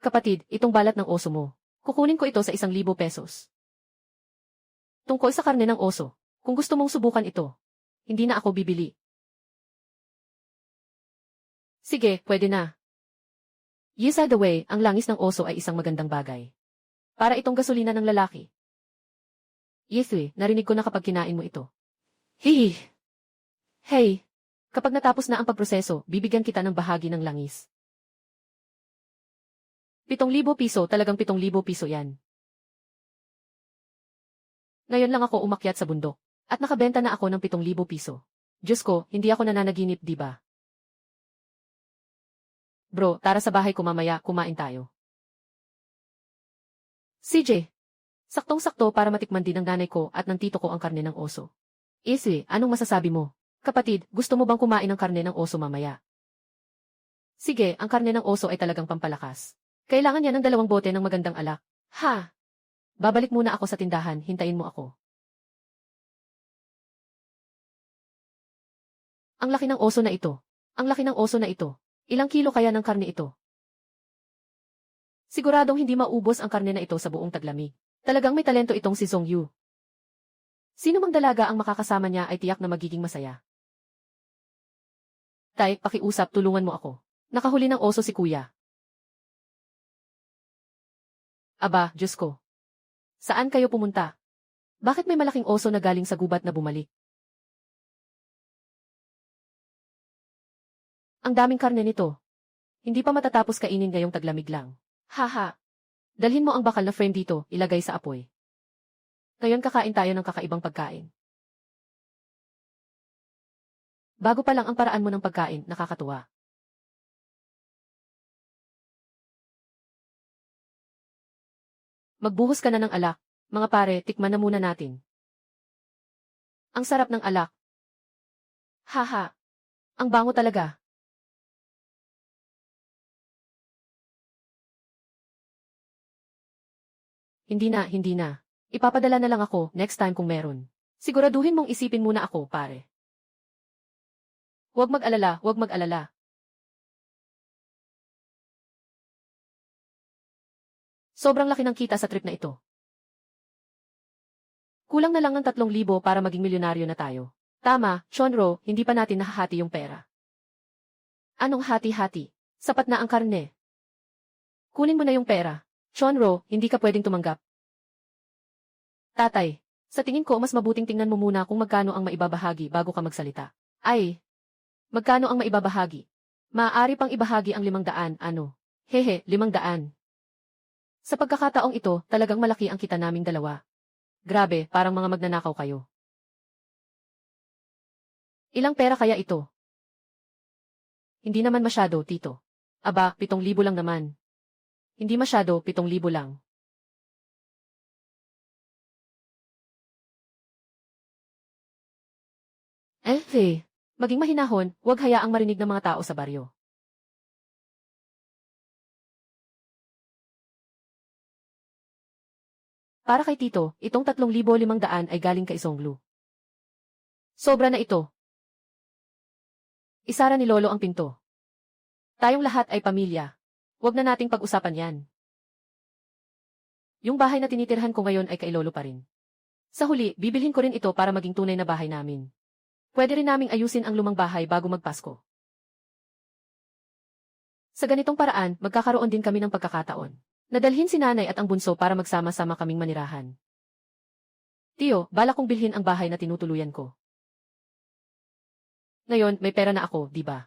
Kapatid, itong balat ng oso mo. Kukunin ko ito sa 1,000 pesos. Tungkol sa karne ng oso, kung gusto mong subukan ito, hindi na ako bibili. Sige, pwede na. Yes, by the way, ang langis ng oso ay isang magandang bagay. Para itong gasolina ng lalaki. Yeswe, narinig ko na kapag kinain mo ito. Hihi. Hey, kapag natapos na ang pagproseso, bibigyan kita ng bahagi ng langis. 7,000 piso, talagang 7,000 piso yan. Ngayon lang ako umakyat sa bundok, at nakabenta na ako ng 7,000 piso. Diyos ko, hindi ako nananaginip, di ba? Bro, tara sa bahay ko mamaya, kumain tayo. CJ, saktong-sakto para matikman din ng nanay ko at ng tito ko ang karne ng oso. Isi, anong masasabi mo? Kapatid, gusto mo bang kumain ng karne ng oso mamaya? Sige, ang karne ng oso ay talagang pampalakas. Kailangan niya ng 2 bote ng magandang alak. Ha? Babalik muna ako sa tindahan, hintayin mo ako. Ang laki ng oso na ito. Ang laki ng oso na ito. Ilang kilo kaya ng karne ito? Siguradong hindi maubos ang karne na ito sa buong taglamig. Talagang may talento itong si Song Yu. Sino mang dalaga ang makakasama niya ay tiyak na magiging masaya. Tay, pakiusap, tulungan mo ako. Nakahuli ng oso si kuya. Aba, Diyos ko. Saan kayo pumunta? Bakit may malaking oso na galing sa gubat na bumalik? Ang daming karne nito. Hindi pa matatapos kainin ngayong taglamig lang. Haha. Dalhin mo ang bakal na frame dito, ilagay sa apoy. Ngayon kakain tayo ng kakaibang pagkain. Bago pa lang ang paraan mo ng pagkain, nakakatuwa. Magbuhos ka na ng alak. Mga pare, tikman na muna natin. Ang sarap ng alak. Haha. Ang bango talaga. Hindi na. Ipapadala na lang ako, next time kung meron. Siguraduhin mong isipin muna ako, pare. Huwag mag-alala. Sobrang laki ng kita sa trip na ito. Kulang na lang ng 3,000 para maging milyonaryo na tayo. Tama, Chonro, hindi pa natin nahahati yung pera. Anong hati-hati? Sapat na ang karne. Kunin mo na yung pera. Chonro, hindi ka pwedeng tumanggap. Tatay, sa tingin ko mas mabuting tingnan mo muna kung magkano ang maibabahagi bago ka magsalita. Ay, magkano ang maibabahagi? Maaari pang ibahagi ang 500, ano? Hehe, 500. Sa pagkakataong ito, talagang malaki ang kita naming dalawa. Grabe, parang mga magnanakaw kayo. Ilang pera kaya ito? Hindi naman masyado, tito. Aba, 7,000 lang naman. Hindi masyado, 7,000 lang. Maging mahinahon, huwag hayaang marinig ng mga tao sa baryo. Para kay Tito, itong 3,500 ay galing kay Songlu. Sobra na ito. Isara ni Lolo ang pinto. Tayong lahat ay pamilya. Huwag na nating pag-usapan yan. Yung bahay na tinitirhan ko ngayon ay kay Lolo pa rin. Sa huli, bibilhin ko rin ito para maging tunay na bahay namin. Pwede rin naming ayusin ang lumang bahay bago magpasko. Sa ganitong paraan, magkakaroon din kami ng pagkakataon. Nadalhin si nanay at ang bunso para magsama-sama kaming manirahan. Tiyo, balak kong bilhin ang bahay na tinutuluyan ko. Ngayon, may pera na ako, di ba?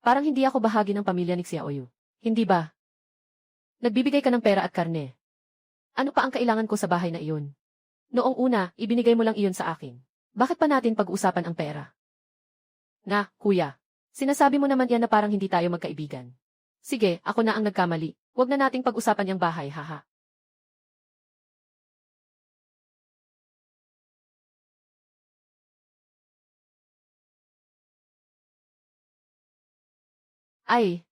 Parang hindi ako bahagi ng pamilya ni Xiaoyu. Hindi ba? Nagbibigay ka ng pera at karne. Ano pa ang kailangan ko sa bahay na iyon? Noong una, ibinigay mo lang iyon sa akin. Bakit pa natin pag-uusapan ang pera? Na, kuya. Sinasabi mo naman yan na parang hindi tayo magkaibigan. Sige, ako na ang nagkamali. Huwag na nating pag-usapan yung bahay, haha. Ay,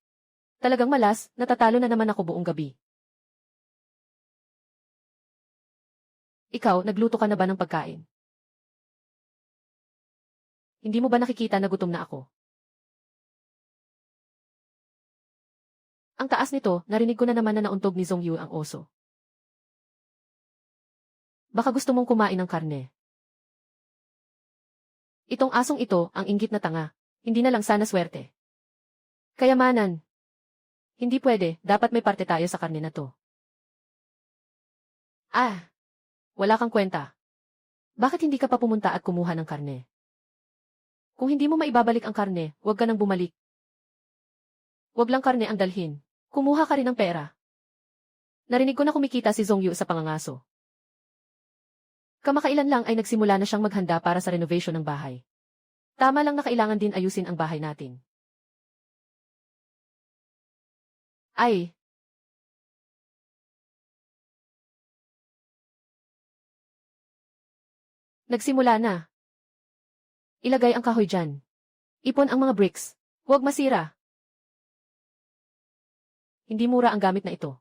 talagang malas, natatalo na naman ako buong gabi. Ikaw, nagluto ka na ba ng pagkain? Hindi mo ba nakikita na gutom na ako? Ang taas nito, narinig ko na naman na nauntog ni Zhongyu ang oso. Baka gusto mong kumain ng karne. Itong asong ito, ang inggit na tanga. Hindi na lang sana swerte. Kayamanan. Hindi pwede, dapat may parte tayo sa karne na to. Ah, wala kang kwenta. Bakit hindi ka pa pumunta at kumuha ng karne? Kung hindi mo maibabalik ang karne, huwag ka nang bumalik. Huwag lang karne ang dalhin. Kumuha ka rin ng pera. Narinig ko na kumikita si Zhongyu sa pangangaso. Kamakailan lang ay nagsimula na siyang maghanda para sa renovation ng bahay. Tama lang na kailangan din ayusin ang bahay natin. Ay! Nagsimula na. Ilagay ang kahoy dyan. Ipon ang mga bricks. Huwag masira. Hindi mura ang gamit na ito.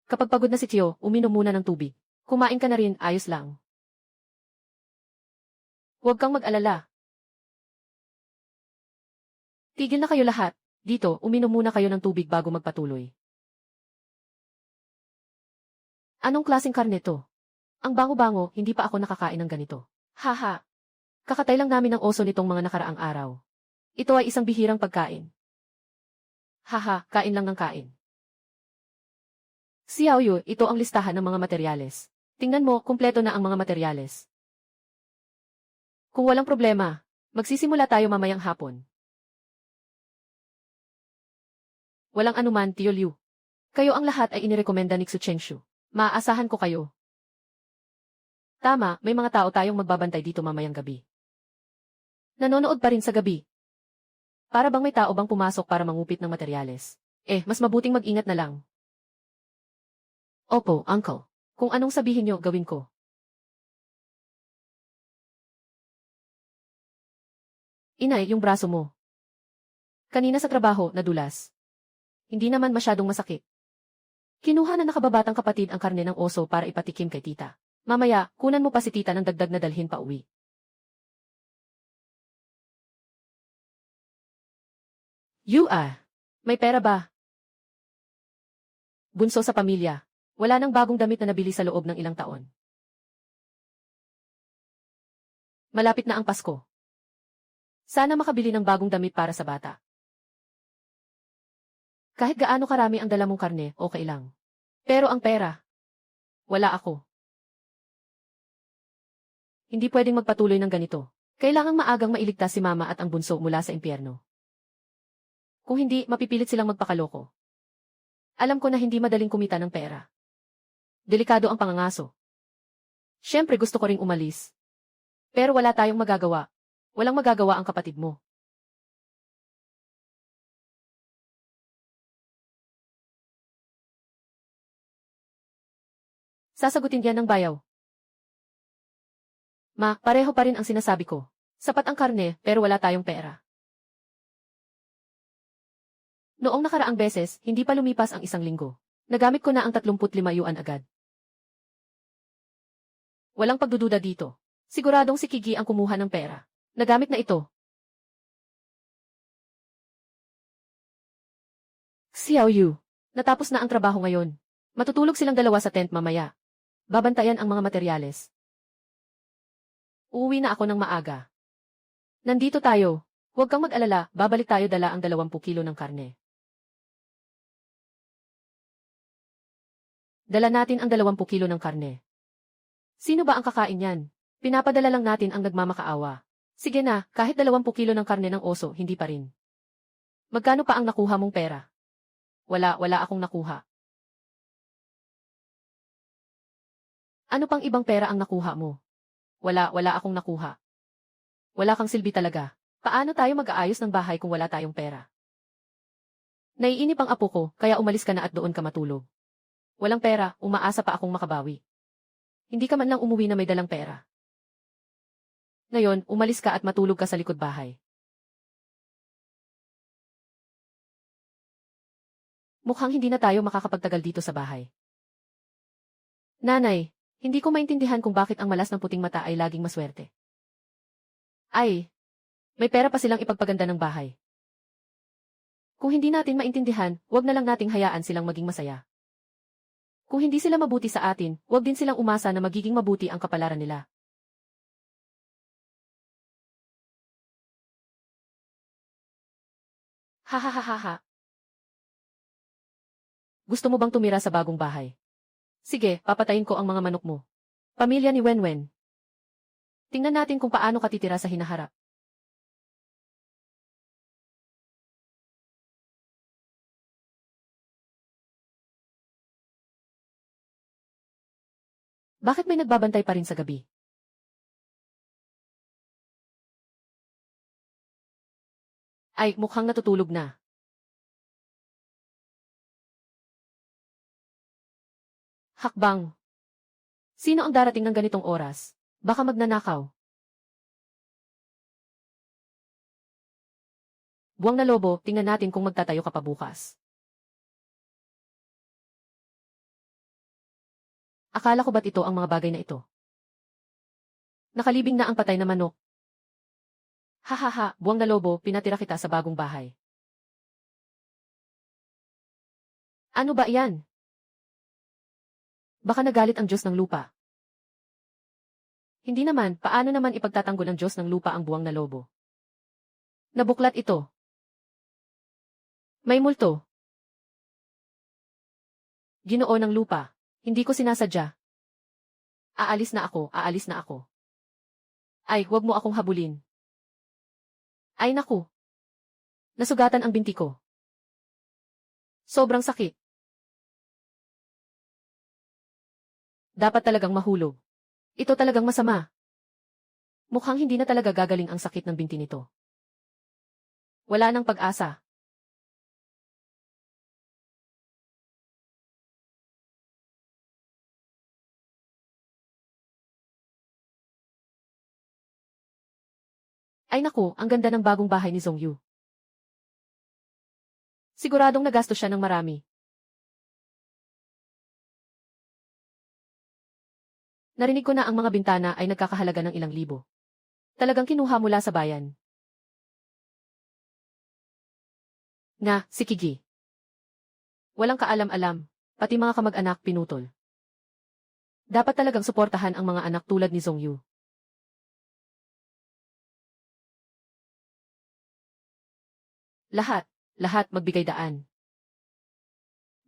Kapag pagod na si Tio, uminom muna ng tubig. Kumain ka na rin, ayos lang. Huwag kang mag-alala. Tigil na kayo lahat. Dito, uminom muna kayo ng tubig bago magpatuloy. Anong klaseng karne to? Ang bango-bango, hindi pa ako nakakain ng ganito. Haha. Kakatay lang namin ng oso nitong mga nakaraang araw. Ito ay isang bihirang pagkain. Haha, kain lang ng kain. Xiaoyu, ito ang listahan ng mga materyales. Tingnan mo, kumpleto na ang mga materyales. Kung walang problema, magsisimula tayo mamayang hapon. Walang anuman, Tio Liu. Kayo ang lahat ay inirekomenda ni Xu Chengshu. Maaasahan ko kayo. Tama, may mga tao tayong magbabantay dito mamayang gabi. Nanonood pa rin sa gabi. Para bang may tao bang pumasok para mangupit ng materyales? Mas mabuting mag-ingat na lang. Opo, uncle. Kung anong sabihin nyo, gawin ko. Inay, yung braso mo. Kanina sa trabaho, nadulas. Hindi naman masyadong masakit. Kinuha na nakababatang kapatid ang karne ng oso para ipatikim kay tita. Mamaya, kunan mo pa si tita ng dagdag na dalhin pa uwi. May pera ba? Bunso sa pamilya. Wala nang bagong damit na nabili sa loob ng ilang taon. Malapit na ang Pasko. Sana makabili ng bagong damit para sa bata. Kahit gaano karami ang dala mong karne, okay lang. Pero ang pera, wala ako. Hindi pwedeng magpatuloy ng ganito. Kailangang maagang mailigtas si mama at ang bunso mula sa impyerno. Kung hindi, mapipilit silang magpakaloko. Alam ko na hindi madaling kumita ng pera. Delikado ang pangangaso. Siyempre gusto ko ring umalis. Pero wala tayong magagawa. Walang magagawa ang kapatid mo. Sasagutin yan ng bayaw. Ma, pareho pa rin ang sinasabi ko. Sapat ang karne, pero wala tayong pera. Noong nakaraang beses, hindi pa lumipas ang 1 linggo. Nagamit ko na ang 35 yuan agad. Walang pagdududa dito. Siguradong si Kigi ang kumuha ng pera. Nagamit na ito. Xiao Yu. Natapos na ang trabaho ngayon. Matutulog silang dalawa sa tent mamaya. Babantayan ang mga materyales. Uuwi na ako ng maaga. Nandito tayo. Huwag kang mag-alala, babalik tayo dala ang 20 kilo ng karne. Dala natin ang 20 kilo ng karne. Sino ba ang kakain yan? Pinapadala lang natin ang nagmamakaawa. Sige na, kahit 20 kilo ng karne ng oso, hindi pa rin. Magkano pa ang nakuha mong pera? Wala akong nakuha. Ano pang ibang pera ang nakuha mo? Wala akong nakuha. Wala kang silbi talaga. Paano tayo mag-aayos ng bahay kung wala tayong pera? Naiinip ang apo ko, kaya umalis ka na at doon ka matulog. Walang pera, umaasa pa akong makabawi. Hindi ka man lang umuwi na may dalang pera. Ngayon, umalis ka at matulog ka sa likod bahay. Mukhang hindi na tayo makakapagtagal dito sa bahay. Nanay, hindi ko maintindihan kung bakit ang malas ng puting mata ay laging maswerte. Ay, may pera pa silang ipagpaganda ng bahay. Kung hindi natin maintindihan, wag na lang nating hayaan silang maging masaya. Kung hindi sila mabuti sa atin, wag din silang umasa na magiging mabuti ang kapalaran nila. Hahaha. Gusto mo bang tumira sa bagong bahay? Sige, papatayin ko ang mga manok mo. Pamilya ni Wenwen. Tingnan natin kung paano ka titira sa hinaharap. Bakit may nagbabantay pa rin sa gabi? Ay, mukhang natutulog na. Hakbang. Sino ang darating ng ganitong oras? Baka magnanakaw. Buwang na lobo, tingnan natin kung magtatayo ka pa bukas. Akala ko ba't ito ang mga bagay na ito? Nakalibing na ang patay na manok. Hahaha, buwang na lobo, pinatira kita sa bagong bahay. Ano ba iyan? Baka nagalit ang Diyos ng lupa. Hindi naman, paano naman ipagtatanggol ng Diyos ng lupa ang buwang na lobo? Nabuklat ito. May multo. Ginoo ng lupa. Hindi ko sinasadya. Aalis na ako. Ay, huwag mo akong habulin. Ay naku. Nasugatan ang binti ko. Sobrang sakit. Dapat talagang mahulog. Ito talagang masama. Mukhang hindi na talaga gagaling ang sakit ng binti nito. Wala nang pag-asa. Ay naku, ang ganda ng bagong bahay ni Zongyu. Siguradong nagastos siya ng marami. Narinig ko na ang mga bintana ay nagkakahalaga ng ilang libo. Talagang kinuha mula sa bayan. Nga, si Kigi. Walang kaalam-alam, pati mga kamag-anak pinutol. Dapat talagang suportahan ang mga anak tulad ni Zongyu. Lahat magbigay daan.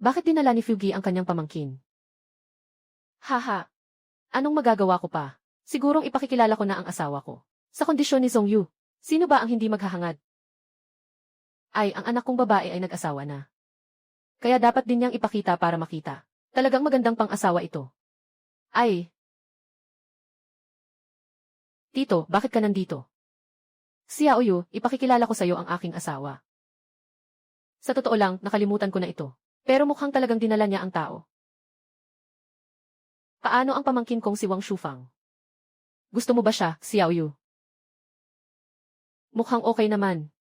Bakit dinala ni Fugi ang kanyang pamangkin? Haha. Anong magagawa ko pa? Sigurong ipakikilala ko na ang asawa ko. Sa kondisyon ni Zongyu, sino ba ang hindi maghahangad? Ay, ang anak kong babae ay nag-asawa na. Kaya dapat din niyang ipakita para makita. Talagang magandang pang-asawa ito. Ay, Tito, bakit ka nandito? Xiaoyu, ipakikilala ko sa'yo ang aking asawa. Sa totoo lang, nakalimutan ko na ito. Pero mukhang talagang dinala niya ang tao. Paano ang pamangkin kong si Wang Shufang? Gusto mo ba siya, Xiaoyu? Mukhang okay naman.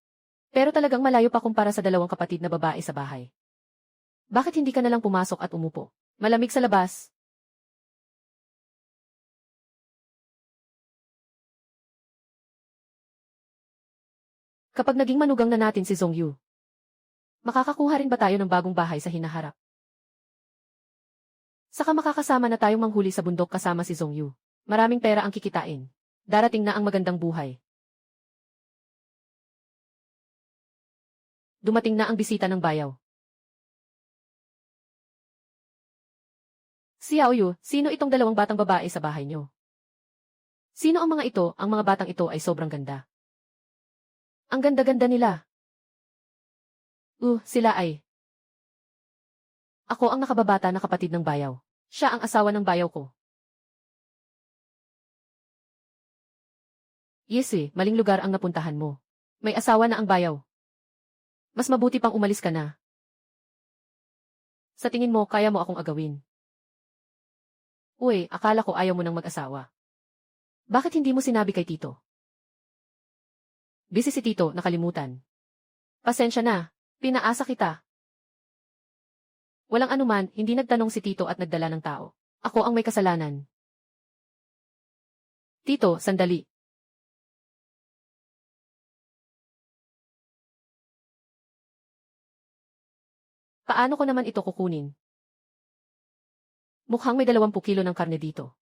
Pero talagang malayo pa kumpara sa dalawang kapatid na babae sa bahay. Bakit hindi ka nalang pumasok at umupo? Malamig sa labas. Kapag naging manugang na natin si Zhongyu, makakakuha rin ba tayo ng bagong bahay sa hinaharap? Saka makakasama na tayong manghuli sa bundok kasama si Zhongyu. Maraming pera ang kikitain. Darating na ang magandang buhay. Dumating na ang bisita ng bayaw. Xiaoyu, sino itong dalawang batang babae sa bahay niyo? Sino ang mga ito? Ang mga batang ito ay sobrang ganda. Ang ganda-ganda nila. Sila ay. Ako ang nakababata na kapatid ng bayaw. Siya ang asawa ng bayaw ko. Yes maling lugar ang napuntahan mo. May asawa na ang bayaw. Mas mabuti pang umalis ka na. Sa tingin mo, kaya mo akong agawin. Akala ko ayaw mo nang mag-asawa. Bakit hindi mo sinabi kay Tito? Busy si Tito, nakalimutan. Pasensya na, pinaasa kita. Walang anuman, hindi nagtanong si Tito at nagdala ng tao. Ako ang may kasalanan. Tito, sandali. Paano ko naman ito kukunin? Mukhang may 20 kilo ng karne dito.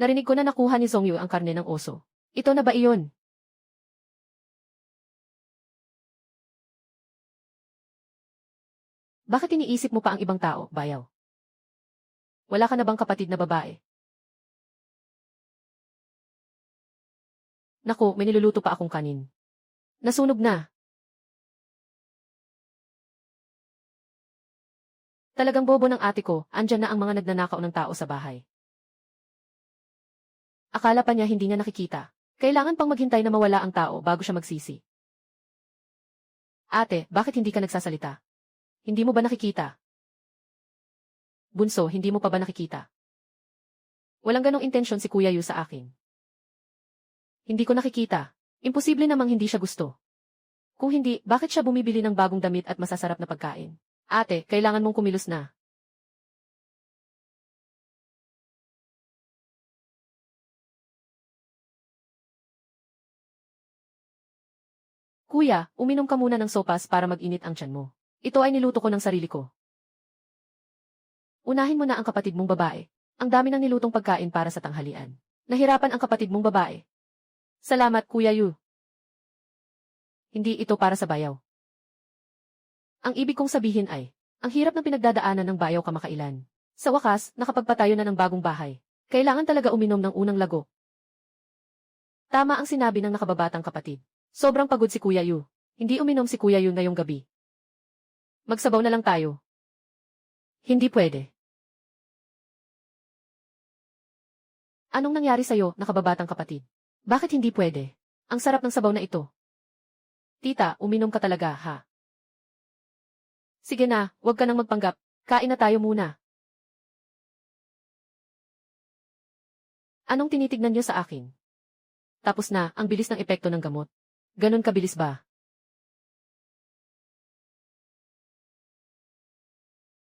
Narinig ko na nakuha ni Zhongyu ang karne ng oso. Ito na ba iyon? Bakit iniisip mo pa ang ibang tao, bayaw? Wala ka na bang kapatid na babae? Naku, may niluluto pa akong kanin. Nasunog na. Talagang bobo ng ate ko, andyan na ang mga nagnanakaw ng tao sa bahay. Akala pa niya hindi niya nakikita. Kailangan pang maghintay na mawala ang tao bago siya magsisi. Ate, bakit hindi ka nagsasalita? Hindi mo ba nakikita? Bunso, hindi mo pa ba nakikita? Walang ganong intensyon si Kuya Yu sa akin. Hindi ko nakikita. Imposible namang hindi siya gusto. Kung hindi, bakit siya bumibili ng bagong damit at masasarap na pagkain? Ate, kailangan mong kumilos na. Kuya, uminom ka muna ng sopas para mag-init ang tiyan mo. Ito ay niluto ko ng sarili ko. Unahin mo na ang kapatid mong babae. Ang dami ng nilutong pagkain para sa tanghalian. Nahirapan ang kapatid mong babae. Salamat, Kuya Yu. Hindi ito para sa bayaw. Ang ibig kong sabihin ay, ang hirap ng pinagdadaanan ng bayaw kamakailan. Sa wakas, nakapagpatayo na ng bagong bahay. Kailangan talaga uminom ng unang lago. Tama ang sinabi ng nakababatang kapatid. Sobrang pagod si Kuya Yu. Hindi uminom si Kuya Yu ngayong gabi. Magsabaw na lang tayo. Hindi pwede. Anong nangyari sa'yo, nakababatang kapatid? Bakit hindi pwede? Ang sarap ng sabaw na ito. Tita, uminom ka talaga, ha? Sige na, huwag ka nang magpanggap. Kain na tayo muna. Anong tinitignan niyo sa akin? Tapos na, ang bilis ng epekto ng gamot. Ganon kabilis ba?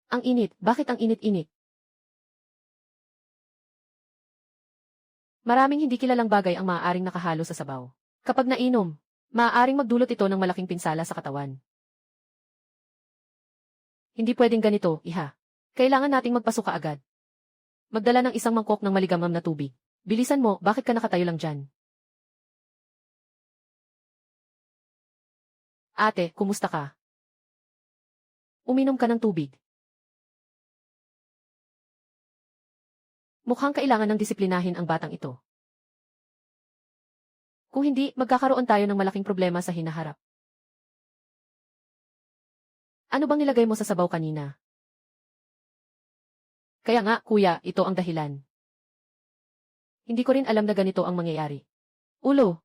Ang init, bakit ang init-init? Maraming hindi kilalang bagay ang maaaring nakahalo sa sabaw. Kapag nainom, maaaring magdulot ito ng malaking pinsala sa katawan. Hindi pwedeng ganito, iha. Kailangan nating magpasuka agad. Magdala ng isang mangkok ng maligamgam na tubig. Bilisan mo, bakit ka nakatayo lang dyan? Ate, kumusta ka? Uminom ka ng tubig. Mukhang kailangan ng disiplinahin ang batang ito. Kung hindi, magkakaroon tayo ng malaking problema sa hinaharap. Ano bang nilagay mo sa sabaw kanina? Kaya nga, kuya, ito ang dahilan. Hindi ko rin alam na ganito ang mangyayari. Ulo.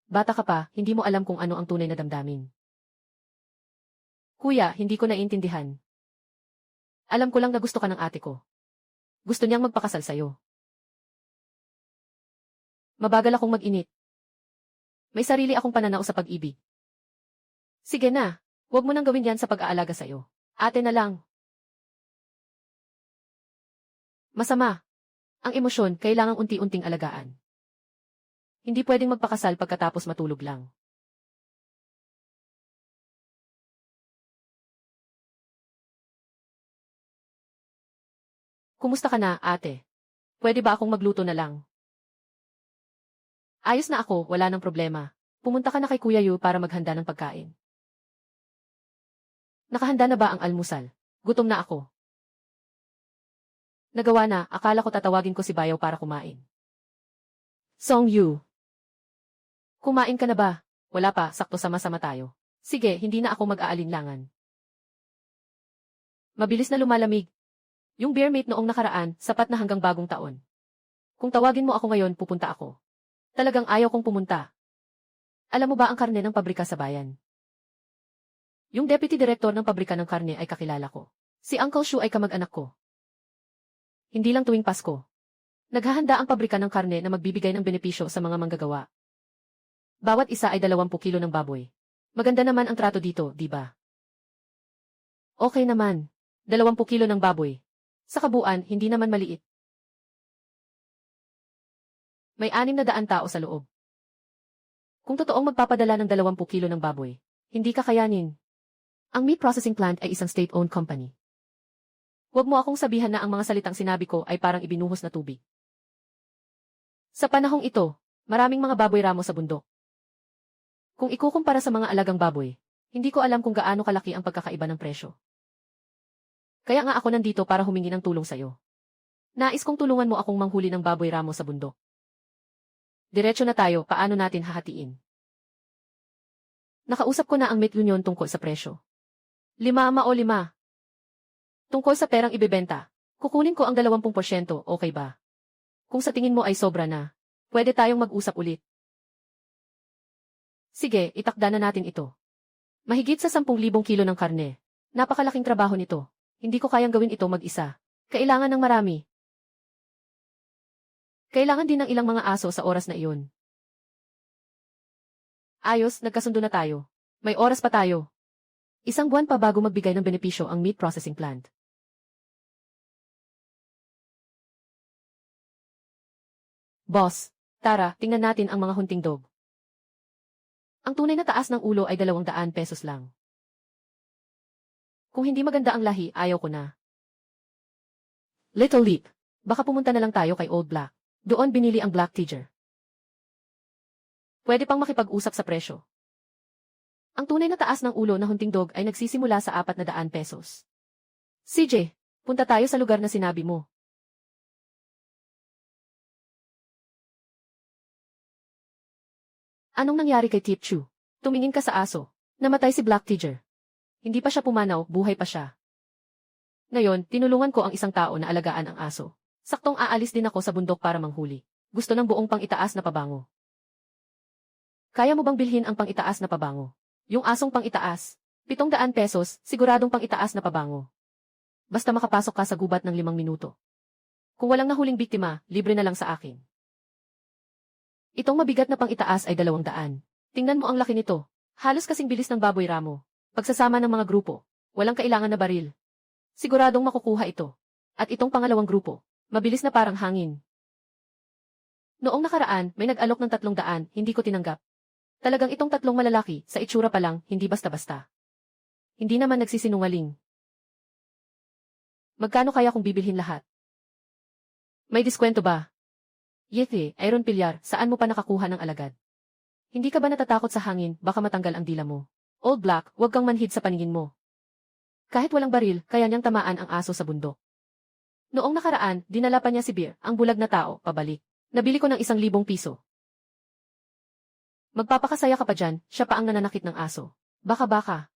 Bata ka pa, hindi mo alam kung ano ang tunay na damdamin. Kuya, hindi ko naiintindihan. Alam ko lang na gusto ka ng ate ko. Gusto niyang magpakasal sa'yo. Mabagal akong mag-init. May sarili akong pananaw sa pag-ibig. Sige na, huwag mo nang gawin yan sa pag-aalaga sa'yo. Ate na lang. Masama. Ang emosyon, kailangang unti-unting alagaan. Hindi pwedeng magpakasal pagkatapos matulog lang. Kumusta ka na, ate? Pwede ba akong magluto na lang? Ayos na ako, wala nang problema. Pumunta ka na kay Kuya Yu para maghanda ng pagkain. Nakahanda na ba ang almusal? Gutom na ako. Nagawa na, akala ko tatawagin ko si Bayaw para kumain. Song Yu. Kumain ka na ba? Wala pa, sakto sama-sama tayo. Sige, hindi na ako mag-aalinlangan. Mabilis na lumalamig. Yung beermate noong nakaraan, sapat na hanggang bagong taon. Kung tawagin mo ako ngayon, pupunta ako. Talagang ayaw kong pumunta. Alam mo ba ang karne ng pabrika sa bayan? Yung deputy director ng pabrika ng karne ay kakilala ko. Si Uncle Shu ay kamag-anak ko. Hindi lang tuwing Pasko. Naghahanda ang pabrika ng karne na magbibigay ng benepisyo sa mga manggagawa. Bawat isa ay 20 kilo ng baboy. Maganda naman ang trato dito, di ba? Okay naman. 20 kilo ng baboy. Sa kabuuan, hindi naman maliit. May 600 tao sa loob. Kung totoong magpapadala ng 20 kilo ng baboy, hindi kakayanin. Ang meat processing plant ay isang state-owned company. Huwag mo akong sabihan na ang mga salitang sinabi ko ay parang ibinuhos na tubig. Sa panahong ito, maraming mga baboy ramo sa bundok. Kung ikukumpara sa mga alagang baboy, hindi ko alam kung gaano kalaki ang pagkakaiba ng presyo. Kaya nga ako nandito para humingi ng tulong sa'yo. Nais kong tulungan mo akong manghuli ng baboy ramo sa bundok. Diretso na tayo, paano natin hahatiin? Nakausap ko na ang Meat Union tungkol sa presyo. 5 o 5. Tungkol sa perang ibebenta, kukunin ko ang 20%, okay ba? Kung sa tingin mo ay sobra na, pwede tayong mag-usap ulit. Sige, itakda na natin ito. Mahigit sa 10,000 kilo ng karne. Napakalaking trabaho nito. Hindi ko kayang gawin ito mag-isa. Kailangan ng marami. Kailangan din ng ilang mga aso sa oras na iyon. Ayos, nagkasundo na tayo. May oras pa tayo. 1 buwan pa bago magbigay ng benepisyo ang meat processing plant. Boss, tara, tingnan natin ang mga hunting dog. Ang tunay na taas ng ulo ay 200 pesos lang. Kung hindi maganda ang lahi, ayaw ko na. Little Leap, baka pumunta na lang tayo kay Old Black. Doon binili ang Black Tiger. Pwede pang makipag-usap sa presyo. Ang tunay na taas ng ulo na hunting dog ay nagsisimula sa 400 pesos. CJ, punta tayo sa lugar na sinabi mo. Anong nangyari kay Tip Chu? Tumingin ka sa aso. Namatay si Black Tiger. Hindi pa siya pumanaw, buhay pa siya. Ngayon, tinulungan ko ang isang tao na alagaan ang aso. Saktong aalis din ako sa bundok para manghuli. Gusto ng buong pang-itaas na pabango. Kaya mo bang bilhin ang pang-itaas na pabango? Yung asong pang-itaas, 700 pesos, siguradong pang-itaas na pabango. Basta makapasok ka sa gubat ng 5 minuto. Kung walang nahuling biktima, libre na lang sa akin. Itong mabigat na pang-itaas ay 200. Tingnan mo ang laki nito. Halos kasing bilis ng baboy ramo. Pagsasama ng mga grupo, walang kailangan na baril. Siguradong makukuha ito. At itong pangalawang grupo, mabilis na parang hangin. Noong nakaraan, may nag-alok ng 300, hindi ko tinanggap. Talagang itong 3 malalaki, sa itsura pa lang, hindi basta-basta. Hindi naman nagsisinungaling. Magkano kaya kung bibilhin lahat? May diskwento ba? Yeti, Iron Pilyar, saan mo pa nakakuha ng alagad? Hindi ka ba natatakot sa hangin, baka matanggal ang dila mo? Old Black, huwag kang manhid sa paningin mo. Kahit walang baril, kaya niyang tamaan ang aso sa bundok. Noong nakaraan, dinala pa niya si Beer, ang bulag na tao, pabalik. Nabili ko ng 1,000 piso. Magpapakasaya ka pa dyan, siya pa ang nananakit ng aso. Baka.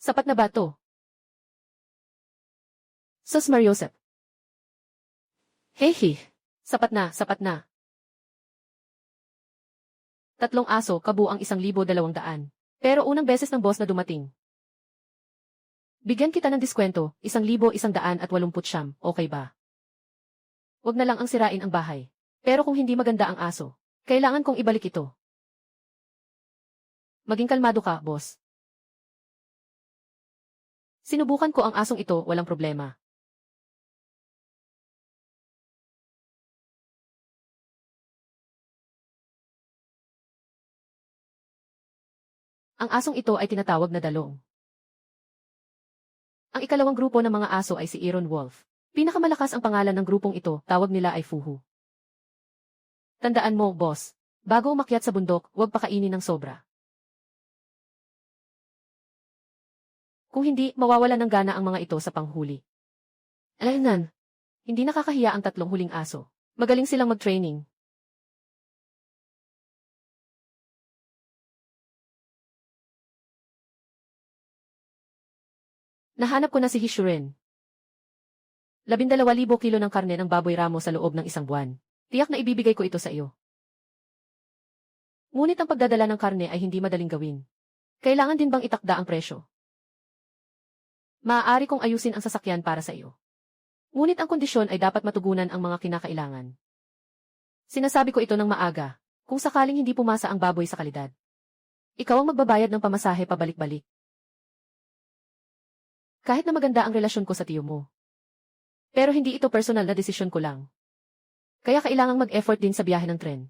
Sapat na ba to? Sus Mariosep. Hehe. Sapat na, sapat na. 3 aso kabuang 1,200. Pero unang beses ng boss na dumating. Bigyan kita ng diskwento, 1,189, okay ba? Wag na lang ang sirain ang bahay. Pero kung hindi maganda ang aso, kailangan kong ibalik ito. Maging kalmado ka, boss. Sinubukan ko ang asong ito, walang problema. Ang asong ito ay tinatawag na dalong. Ang ikalawang grupo ng mga aso ay si Iron Wolf. Pinakamalakas ang pangalan ng grupong ito, tawag nila ay Fuhu. Tandaan mo, boss, bago umakyat sa bundok, huwag pakainin ng sobra. Kung hindi, mawawalan ng gana ang mga ito sa panghuli. Alaynan, hindi nakakahiya ang 3 huling aso. Magaling silang mag-training. Nahanap ko na si Hishurin. 12,000 kilo ng karne ng baboy ramo sa loob ng 1 buwan. Tiyak na ibibigay ko ito sa iyo. Ngunit ang pagdadala ng karne ay hindi madaling gawin. Kailangan din bang itakda ang presyo? Maaari kong ayusin ang sasakyan para sa iyo. Ngunit ang kondisyon ay dapat matugunan ang mga kinakailangan. Sinasabi ko ito ng maaga, kung sakaling hindi pumasa ang baboy sa kalidad. Ikaw ang magbabayad ng pamasahe pabalik-balik. Kahit na maganda ang relasyon ko sa tiyo mo. Pero hindi ito personal na desisyon ko lang. Kaya kailangang mag-effort din sa biyahe ng tren.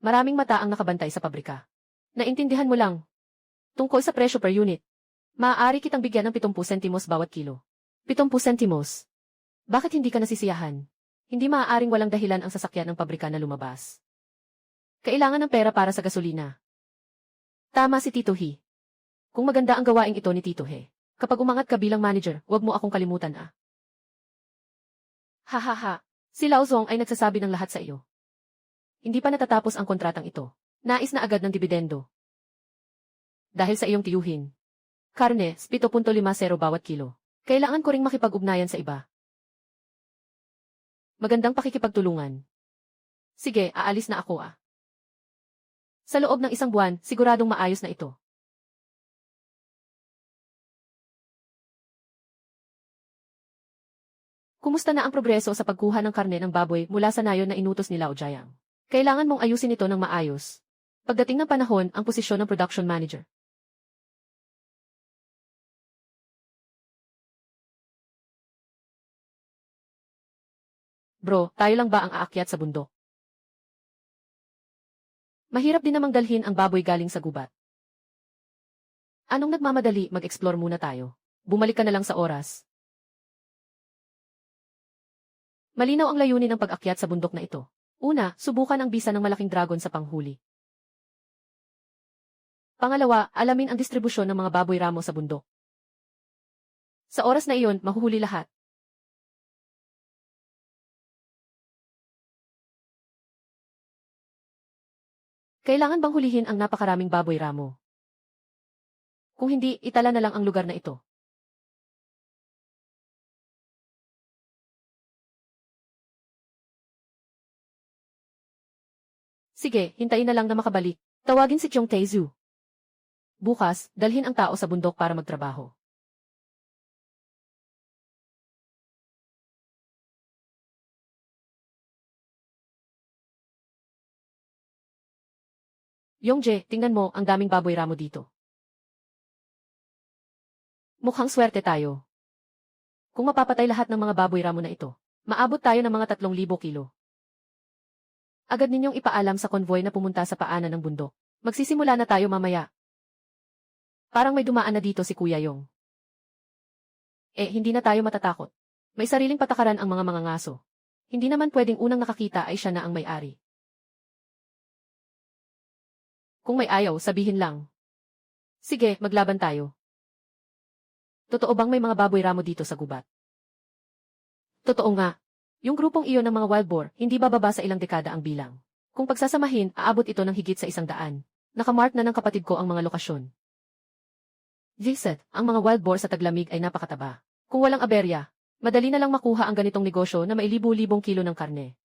Maraming mata ang nakabantay sa pabrika. Naintindihan mo lang. Tungkol sa presyo per unit. Maaari kitang bigyan ng 70 sentimos bawat kilo. 70 sentimos. Bakit hindi ka nasisiyahan? Hindi maaaring walang dahilan ang sasakyan ng pabrika na lumabas. Kailangan ng pera para sa gasolina. Tama si Tito He. Kung maganda ang gawaing ito ni Tito He, kapag umangat ka bilang manager, huwag mo akong kalimutan ah. Hahaha, si Lao Zong ay nagsasabi ng lahat sa iyo. Hindi pa natatapos ang kontratang ito. Nais na agad ng dibidendo. Dahil sa iyong tiyuhin. Karne, 7.50 bawat kilo. Kailangan ko ring makipag-ugnayan sa iba. Magandang pakikipagtulungan. Sige, aalis na ako ah. Sa loob ng 1 buwan, siguradong maayos na ito. Kumusta na ang progreso sa pagkuha ng karne ng baboy mula sa nayon na inutos ni Lao Jiang? Kailangan mong ayusin ito ng maayos. Pagdating ng panahon, ang posisyon ng production manager. Bro, tayo lang ba ang aakyat sa bundok? Mahirap din namang dalhin ang baboy galing sa gubat. Anong nagmamadali, mag-explore muna tayo. Bumalik ka na lang sa oras. Malinaw ang layunin ng pag-akyat sa bundok na ito. Una, subukan ang bisa ng malaking dragon sa panghuli. Pangalawa, alamin ang distribusyon ng mga baboy ramo sa bundok. Sa oras na iyon, mahuhuli lahat. Kailangan bang hulihin ang napakaraming baboy ramo? Kung hindi, itala na lang ang lugar na ito. Sige, hintayin na lang na makabalik. Tawagin si Chong Taezu. Bukas, dalhin ang tao sa bundok para magtrabaho. Yongje, tingnan mo, ang daming baboy ramo dito. Mukhang swerte tayo. Kung mapapatay lahat ng mga baboy ramo na ito, maabot tayo ng mga 3,000 kilo. Agad ninyong ipaalam sa konvoy na pumunta sa paanan ng bundok. Magsisimula na tayo mamaya. Parang may dumaan na dito si Kuya Yong. Hindi na tayo matatakot. May sariling patakaran ang mga mangangaso. Hindi naman pwedeng unang nakakita ay siya na ang may-ari. Kung may ayaw, sabihin lang. Sige, maglaban tayo. Totoo bang may mga baboy ramo dito sa gubat? Totoo nga. Yung grupong iyon ng mga wild boar, hindi bababa sa ilang dekada ang bilang. Kung pagsasamahin, aabot ito ng higit sa 100. Nakamark na ng kapatid ko ang mga lokasyon. Visit, ang mga wild boar sa taglamig ay napakataba. Kung walang aberya, Madali na lang makuha ang ganitong negosyo na may libu-libong kilo ng karne.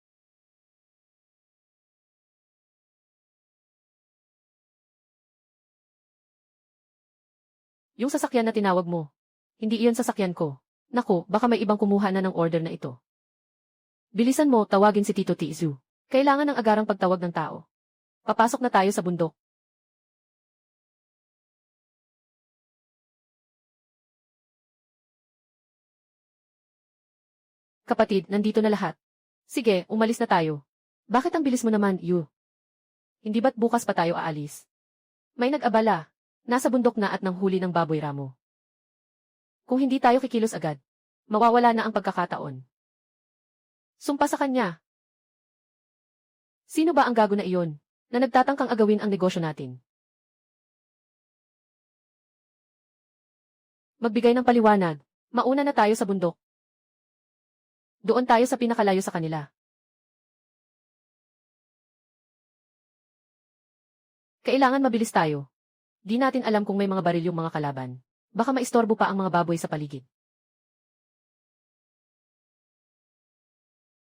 Yung sasakyan na tinawag mo. Hindi iyon sasakyan ko. Naku, baka may ibang kumuha na ng order na ito. Bilisan mo, tawagin si Tito Tizu. Kailangan ng agarang pagtawag ng tao. Papasok na tayo sa bundok. Kapatid, nandito na lahat. Sige, umalis na tayo. Bakit ang bilis mo naman, Yu? Hindi ba't bukas pa tayo aalis? May nag-abala. Nasa bundok na at nanghuli ng baboy ramo. Kung hindi tayo kikilos agad, mawawala na ang pagkakataon. Sumpa sa kanya. Sino ba ang gago na iyon, na nagtatangkang agawin ang negosyo natin? Magbigay ng paliwanag. Mauna na tayo sa bundok. Doon tayo sa pinakalayo sa kanila. Kailangan mabilis tayo. Di natin alam kung may mga baril yung mga kalaban. Baka maistorbo pa ang mga baboy sa paligid.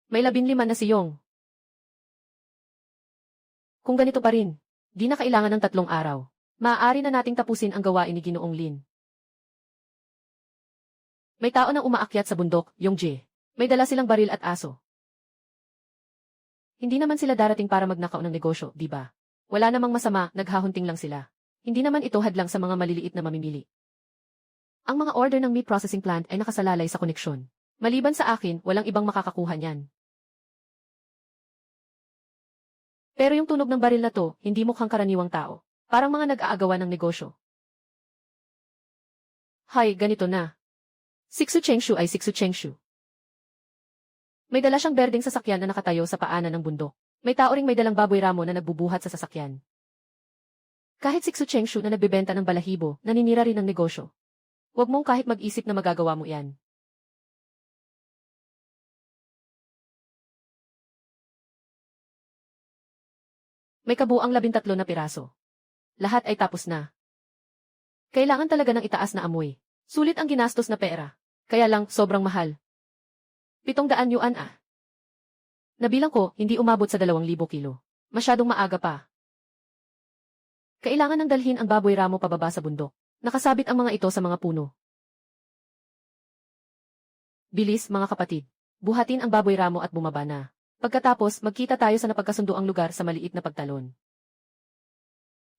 May 15 na si Yong. Kung ganito pa rin, di na kailangan ng 3 araw. Maaari na nating tapusin ang gawain ni Ginoong Lin. May tao nang umaakyat sa bundok, Yongjae. May dala silang baril at aso. Hindi naman sila darating para magnakaw ng negosyo, di ba? Wala namang masama, naghahunting lang sila. Hindi naman ito hadlang sa mga maliliit na mamimili. Ang mga order ng meat processing plant ay nakasalalay sa koneksyon. Maliban sa akin, walang ibang makakakuha niyan. Pero yung tunog ng baril na to, hindi mukhang karaniwang tao. Parang mga nag-aagawan ng negosyo. Hay, ganito na. Sixu Chengshu ay Sixu Chengshu. May dala siyang berdeng sasakyan na nakatayo sa paanan ng bundok. May tao ring may dalang baboy ramo na nagbubuhat sa sasakyan. Kahit Sixu Chengshu na nagbebenta ng balahibo, naninira rin ng negosyo. Huwag mong kahit mag-isip na magagawa mo yan. May kabuang 13 na piraso. Lahat ay tapos na. Kailangan talaga ng itaas na amoy. Sulit ang ginastos na pera. Kaya lang, sobrang mahal. 700 yuan ah. Nabilang ko, hindi umabot sa 2,000 kilo. Masyadong maaga pa. Kailangan nang dalhin ang baboy ramo pababa sa bundok. Nakasabit ang mga ito sa mga puno. Bilis, mga kapatid. Buhatin ang baboy ramo at bumaba na. Pagkatapos, magkita tayo sa napagkasunduang lugar sa maliit na pagtalon.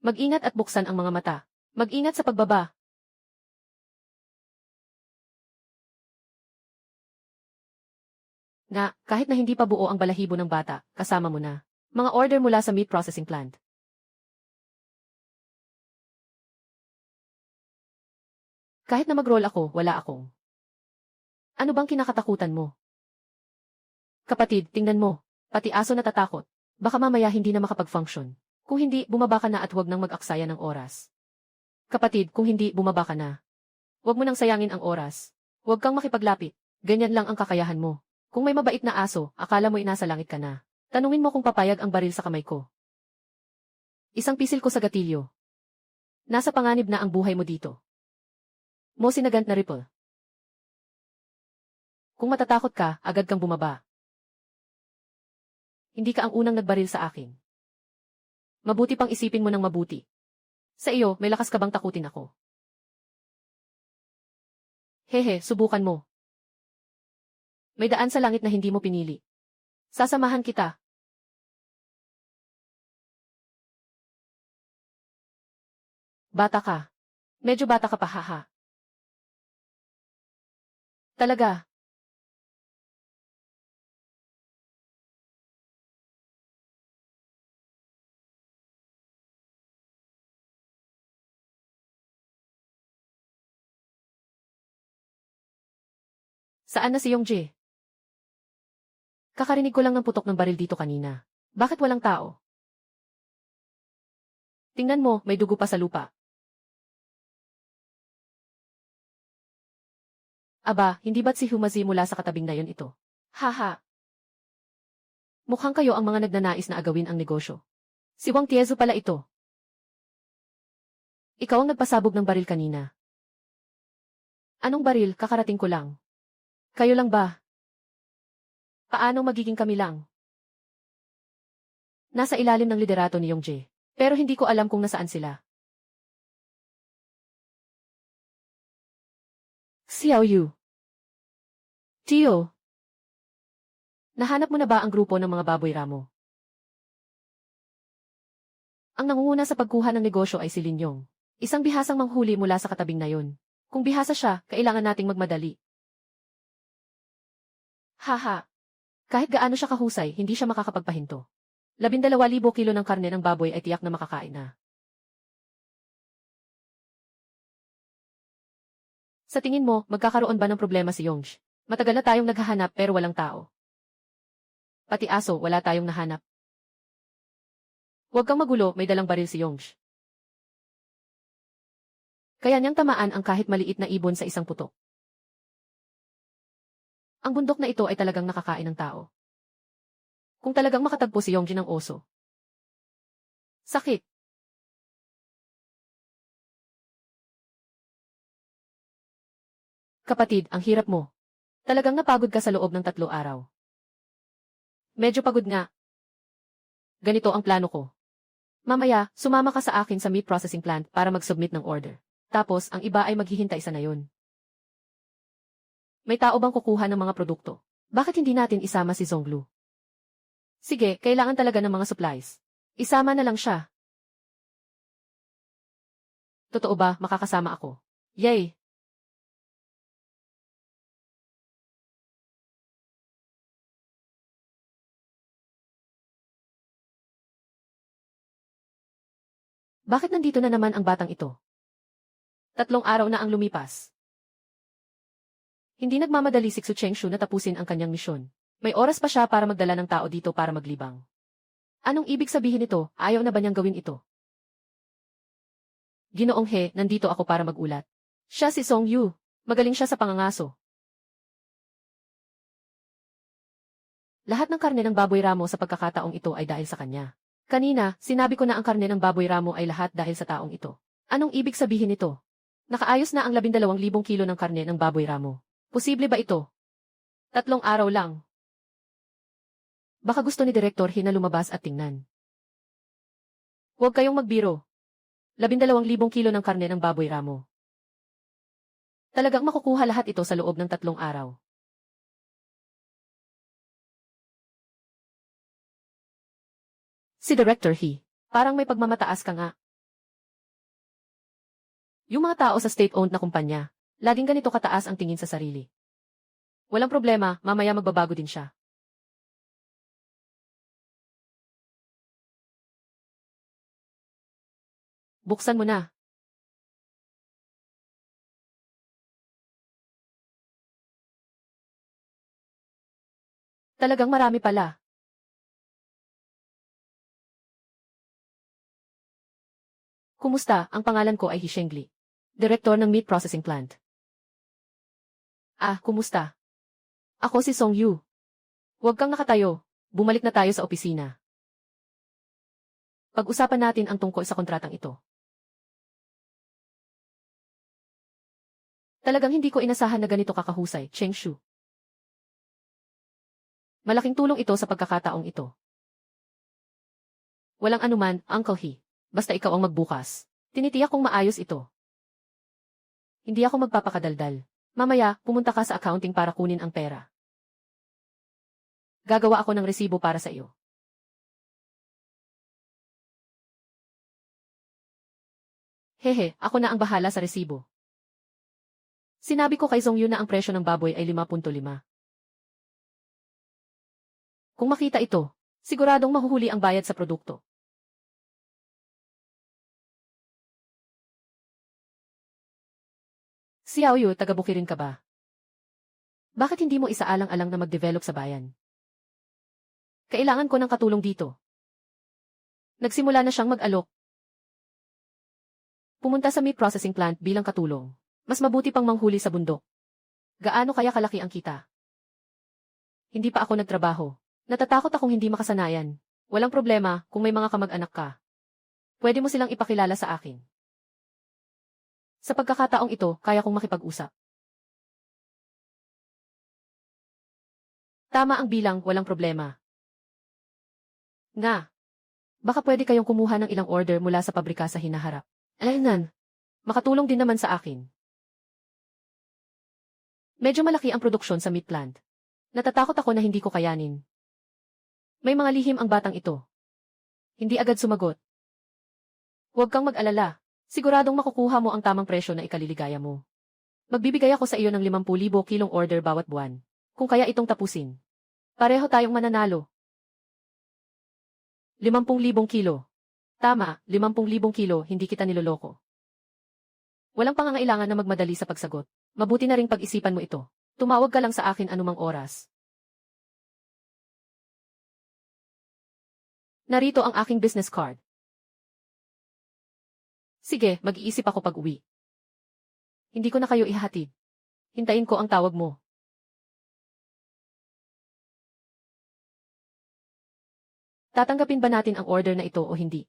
Mag-ingat at buksan ang mga mata. Mag-ingat sa pagbaba. Nga, kahit na hindi pa buo ang balahibo ng bata, kasama mo na. Mga order mula sa meat processing plant. Kahit na mag-roll ako, wala akong. Ano bang kinakatakutan mo? Kapatid, tingnan mo. Pati aso natatakot. Baka mamaya hindi na makapag-function. Kung hindi, bumaba ka na at huwag nang mag-aksaya ng oras. Kapatid, kung hindi, bumaba ka na. Huwag mo nang sayangin ang oras. Huwag kang makipaglapit. Ganyan lang ang kakayahan mo. Kung may mabait na aso, akala mo inasa langit ka na. Tanungin mo kung papayag ang baril sa kamay ko. Isang pisil ko sa gatilyo. Nasa panganib na ang buhay mo dito. Mo sinagant na ripple. Kung matatakot ka, agad kang bumaba. Hindi ka ang unang nagbaril sa akin. Mabuti pang isipin mo ng mabuti. Sa iyo, may lakas ka bang takutin ako? Hehe, subukan mo. May daan sa langit na hindi mo pinili. Sasamahan kita. Bata ka. Medyo bata ka pa, haha. Talaga. Saan na si Yongjae? Kakarinig ko lang ng putok ng baril dito kanina. Bakit walang tao? Tingnan mo, may dugo pa sa lupa. Aba, hindi ba't si Humazi mula sa katabing na yon ito? Haha. Mukhang kayo ang mga nagnanais na agawin ang negosyo. Si Wang Tiezu pala ito. Ikaw ang nagpasabog ng baril kanina. Anong baril, kakarating ko lang. Kayo lang ba? Paano magiging kami lang? Nasa ilalim ng liderato ni Yongjae. Pero hindi ko alam kung nasaan sila. Xiao Yu. Tio. Nahanap mo na ba ang grupo ng mga baboy ramo? Ang nangunguna sa pagkuha ng negosyo ay si Lin Yong. Isang bihasang manghuli mula sa katabing na yun. Kung bihasa siya, kailangan nating magmadali. Haha. Kahit gaano siya kahusay, hindi siya makakapagpahinto. 12,000 kilo ng karne ng baboy ay tiyak na makakain na. Sa tingin mo, magkakaroon ba ng problema si Yongj? Matagal na tayong naghahanap pero walang tao. Pati aso, wala tayong nahanap. Huwag kang magulo, may dalang baril si Yongj. Kaya niyang tamaan ang kahit maliit na ibon sa isang putok. Ang bundok na ito ay talagang nakakain ng tao. Kung talagang makatagpo si Yongji ng oso. Sakit. Kapatid, ang hirap mo. Talagang napagod ka sa loob ng 3 araw. Medyo pagod nga. Ganito ang plano ko. Mamaya, sumama ka sa akin sa meat processing plant para mag-submit ng order. Tapos, ang iba ay maghihintay sa nayon. May tao bang kukuha ng mga produkto? Bakit hindi natin isama si Zhonglu? Sige, kailangan talaga ng mga supplies. Isama na lang siya. Totoo ba, makakasama ako? Yay! Bakit nandito na naman ang batang ito? 3 araw na ang lumipas. Hindi nagmamadali si Xu Chengshu na tapusin ang kanyang misyon. May oras pa siya para magdala ng tao dito para maglibang. Anong ibig sabihin nito? Ayaw na ba niyang gawin ito? Ginoong He, nandito ako para magulat. Siya si Song Yu. Magaling siya sa pangangaso. Lahat ng karne ng baboy ramo sa pagkakataong ito ay dahil sa kanya. Kanina, sinabi ko na ang karne ng baboy ramo ay lahat dahil sa taong ito. Anong ibig sabihin nito? Nakaayos na ang 12,000 kilo ng karne ng baboy ramo. Posible ba ito? 3 araw lang. Baka gusto ni Direktor He na lumabas at tingnan. Huwag kayong magbiro. 12,000 kilo ng karne ng baboy ramo. Talagang makukuha lahat ito sa loob ng 3 araw. Si Director He, parang may pagmamataas ka nga. Yung mga tao sa state-owned na kumpanya, laging ganito kataas ang tingin sa sarili. Walang problema, mamaya magbabago din siya. Buksan mo na. Talagang marami pala. Kumusta? Ang pangalan ko ay Hishengli. Direktor ng Meat Processing Plant. Kumusta? Ako si Song Yu. Huwag kang nakatayo. Bumalik na tayo sa opisina. Pag-usapan natin ang tungkol sa kontratang ito. Talagang hindi ko inasahan na ganito kakahusay, Cheng Shu. Malaking tulong ito sa pagkakataong ito. Walang anuman, Uncle He. Basta ikaw ang magbukas. Tinitiyak kong maayos ito. Hindi ako magpapakadaldal. Mamaya, pumunta ka sa accounting para kunin ang pera. Gagawa ako ng resibo para sa iyo. Hehe, ako na ang bahala sa resibo. Sinabi ko kay Zhongyu na ang presyo ng baboy ay 5.5. Kung makita ito, siguradong mahuhuli ang bayad sa produkto. Xiao Yu, taga-Bukirin ka ba? Bakit hindi mo isaalang-alang na mag-develop sa bayan? Kailangan ko ng katulong dito. Nagsimula na siyang mag-alok. Pumunta sa meat processing plant bilang katulong. Mas mabuti pang manghuli sa bundok. Gaano kaya kalaki ang kita? Hindi pa ako nagtrabaho. Natatakot akong hindi makasanayan. Walang problema kung may mga kamag-anak ka. Pwede mo silang ipakilala sa akin. Sa pagkakataong ito, kaya kong makipag-usap. Tama ang bilang, walang problema. Nga. Baka pwede kayong kumuha ng ilang order mula sa pabrika sa hinaharap. Alaynan. Makatulong din naman sa akin. Medyo malaki ang produksyon sa meat plant. Natatakot ako na hindi ko kayanin. May mga lihim ang batang ito. Hindi agad sumagot. Huwag kang mag-alala. Siguradong makukuha mo ang tamang presyo na ikaliligaya mo. Magbibigay ako sa iyo ng 50,000 kilong order bawat buwan. Kung kaya itong tapusin. Pareho tayong mananalo. 50,000 kilo. Tama, 50,000 kilo, hindi kita niloloko. Walang pangangailangan na magmadali sa pagsagot. Mabuti na ring pag-isipan mo ito. Tumawag ka lang sa akin anumang oras. Narito ang aking business card. Sige, mag-iisip ako pag-uwi. Hindi ko na kayo ihahatid. Hintayin ko ang tawag mo. Tatanggapin ba natin ang order na ito o hindi?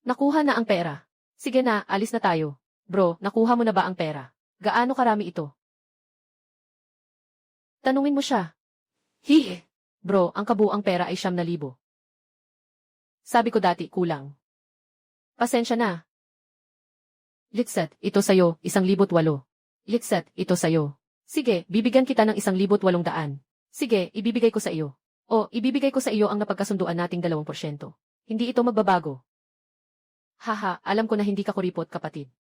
Nakuha na ang pera. Sige na, alis na tayo. Bro, nakuha mo na ba ang pera? Gaano karami ito? Tanungin mo siya. Hihi. Bro, ang kabuang pera ay 9,000. Sabi ko dati, kulang. Pasensya na. Litset, ito sayo, 1,800. Litset, ito sayo. Sige, bibigyan kita ng 1,800. Sige, ibibigay ko sa iyo. O, ibibigay ko sa iyo ang napagkasunduan nating 2%. Hindi ito magbabago. Haha, alam ko na hindi ka kuripot, kapatid.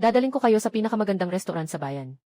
Dadaling ko kayo sa pinakamagandang restaurant sa bayan.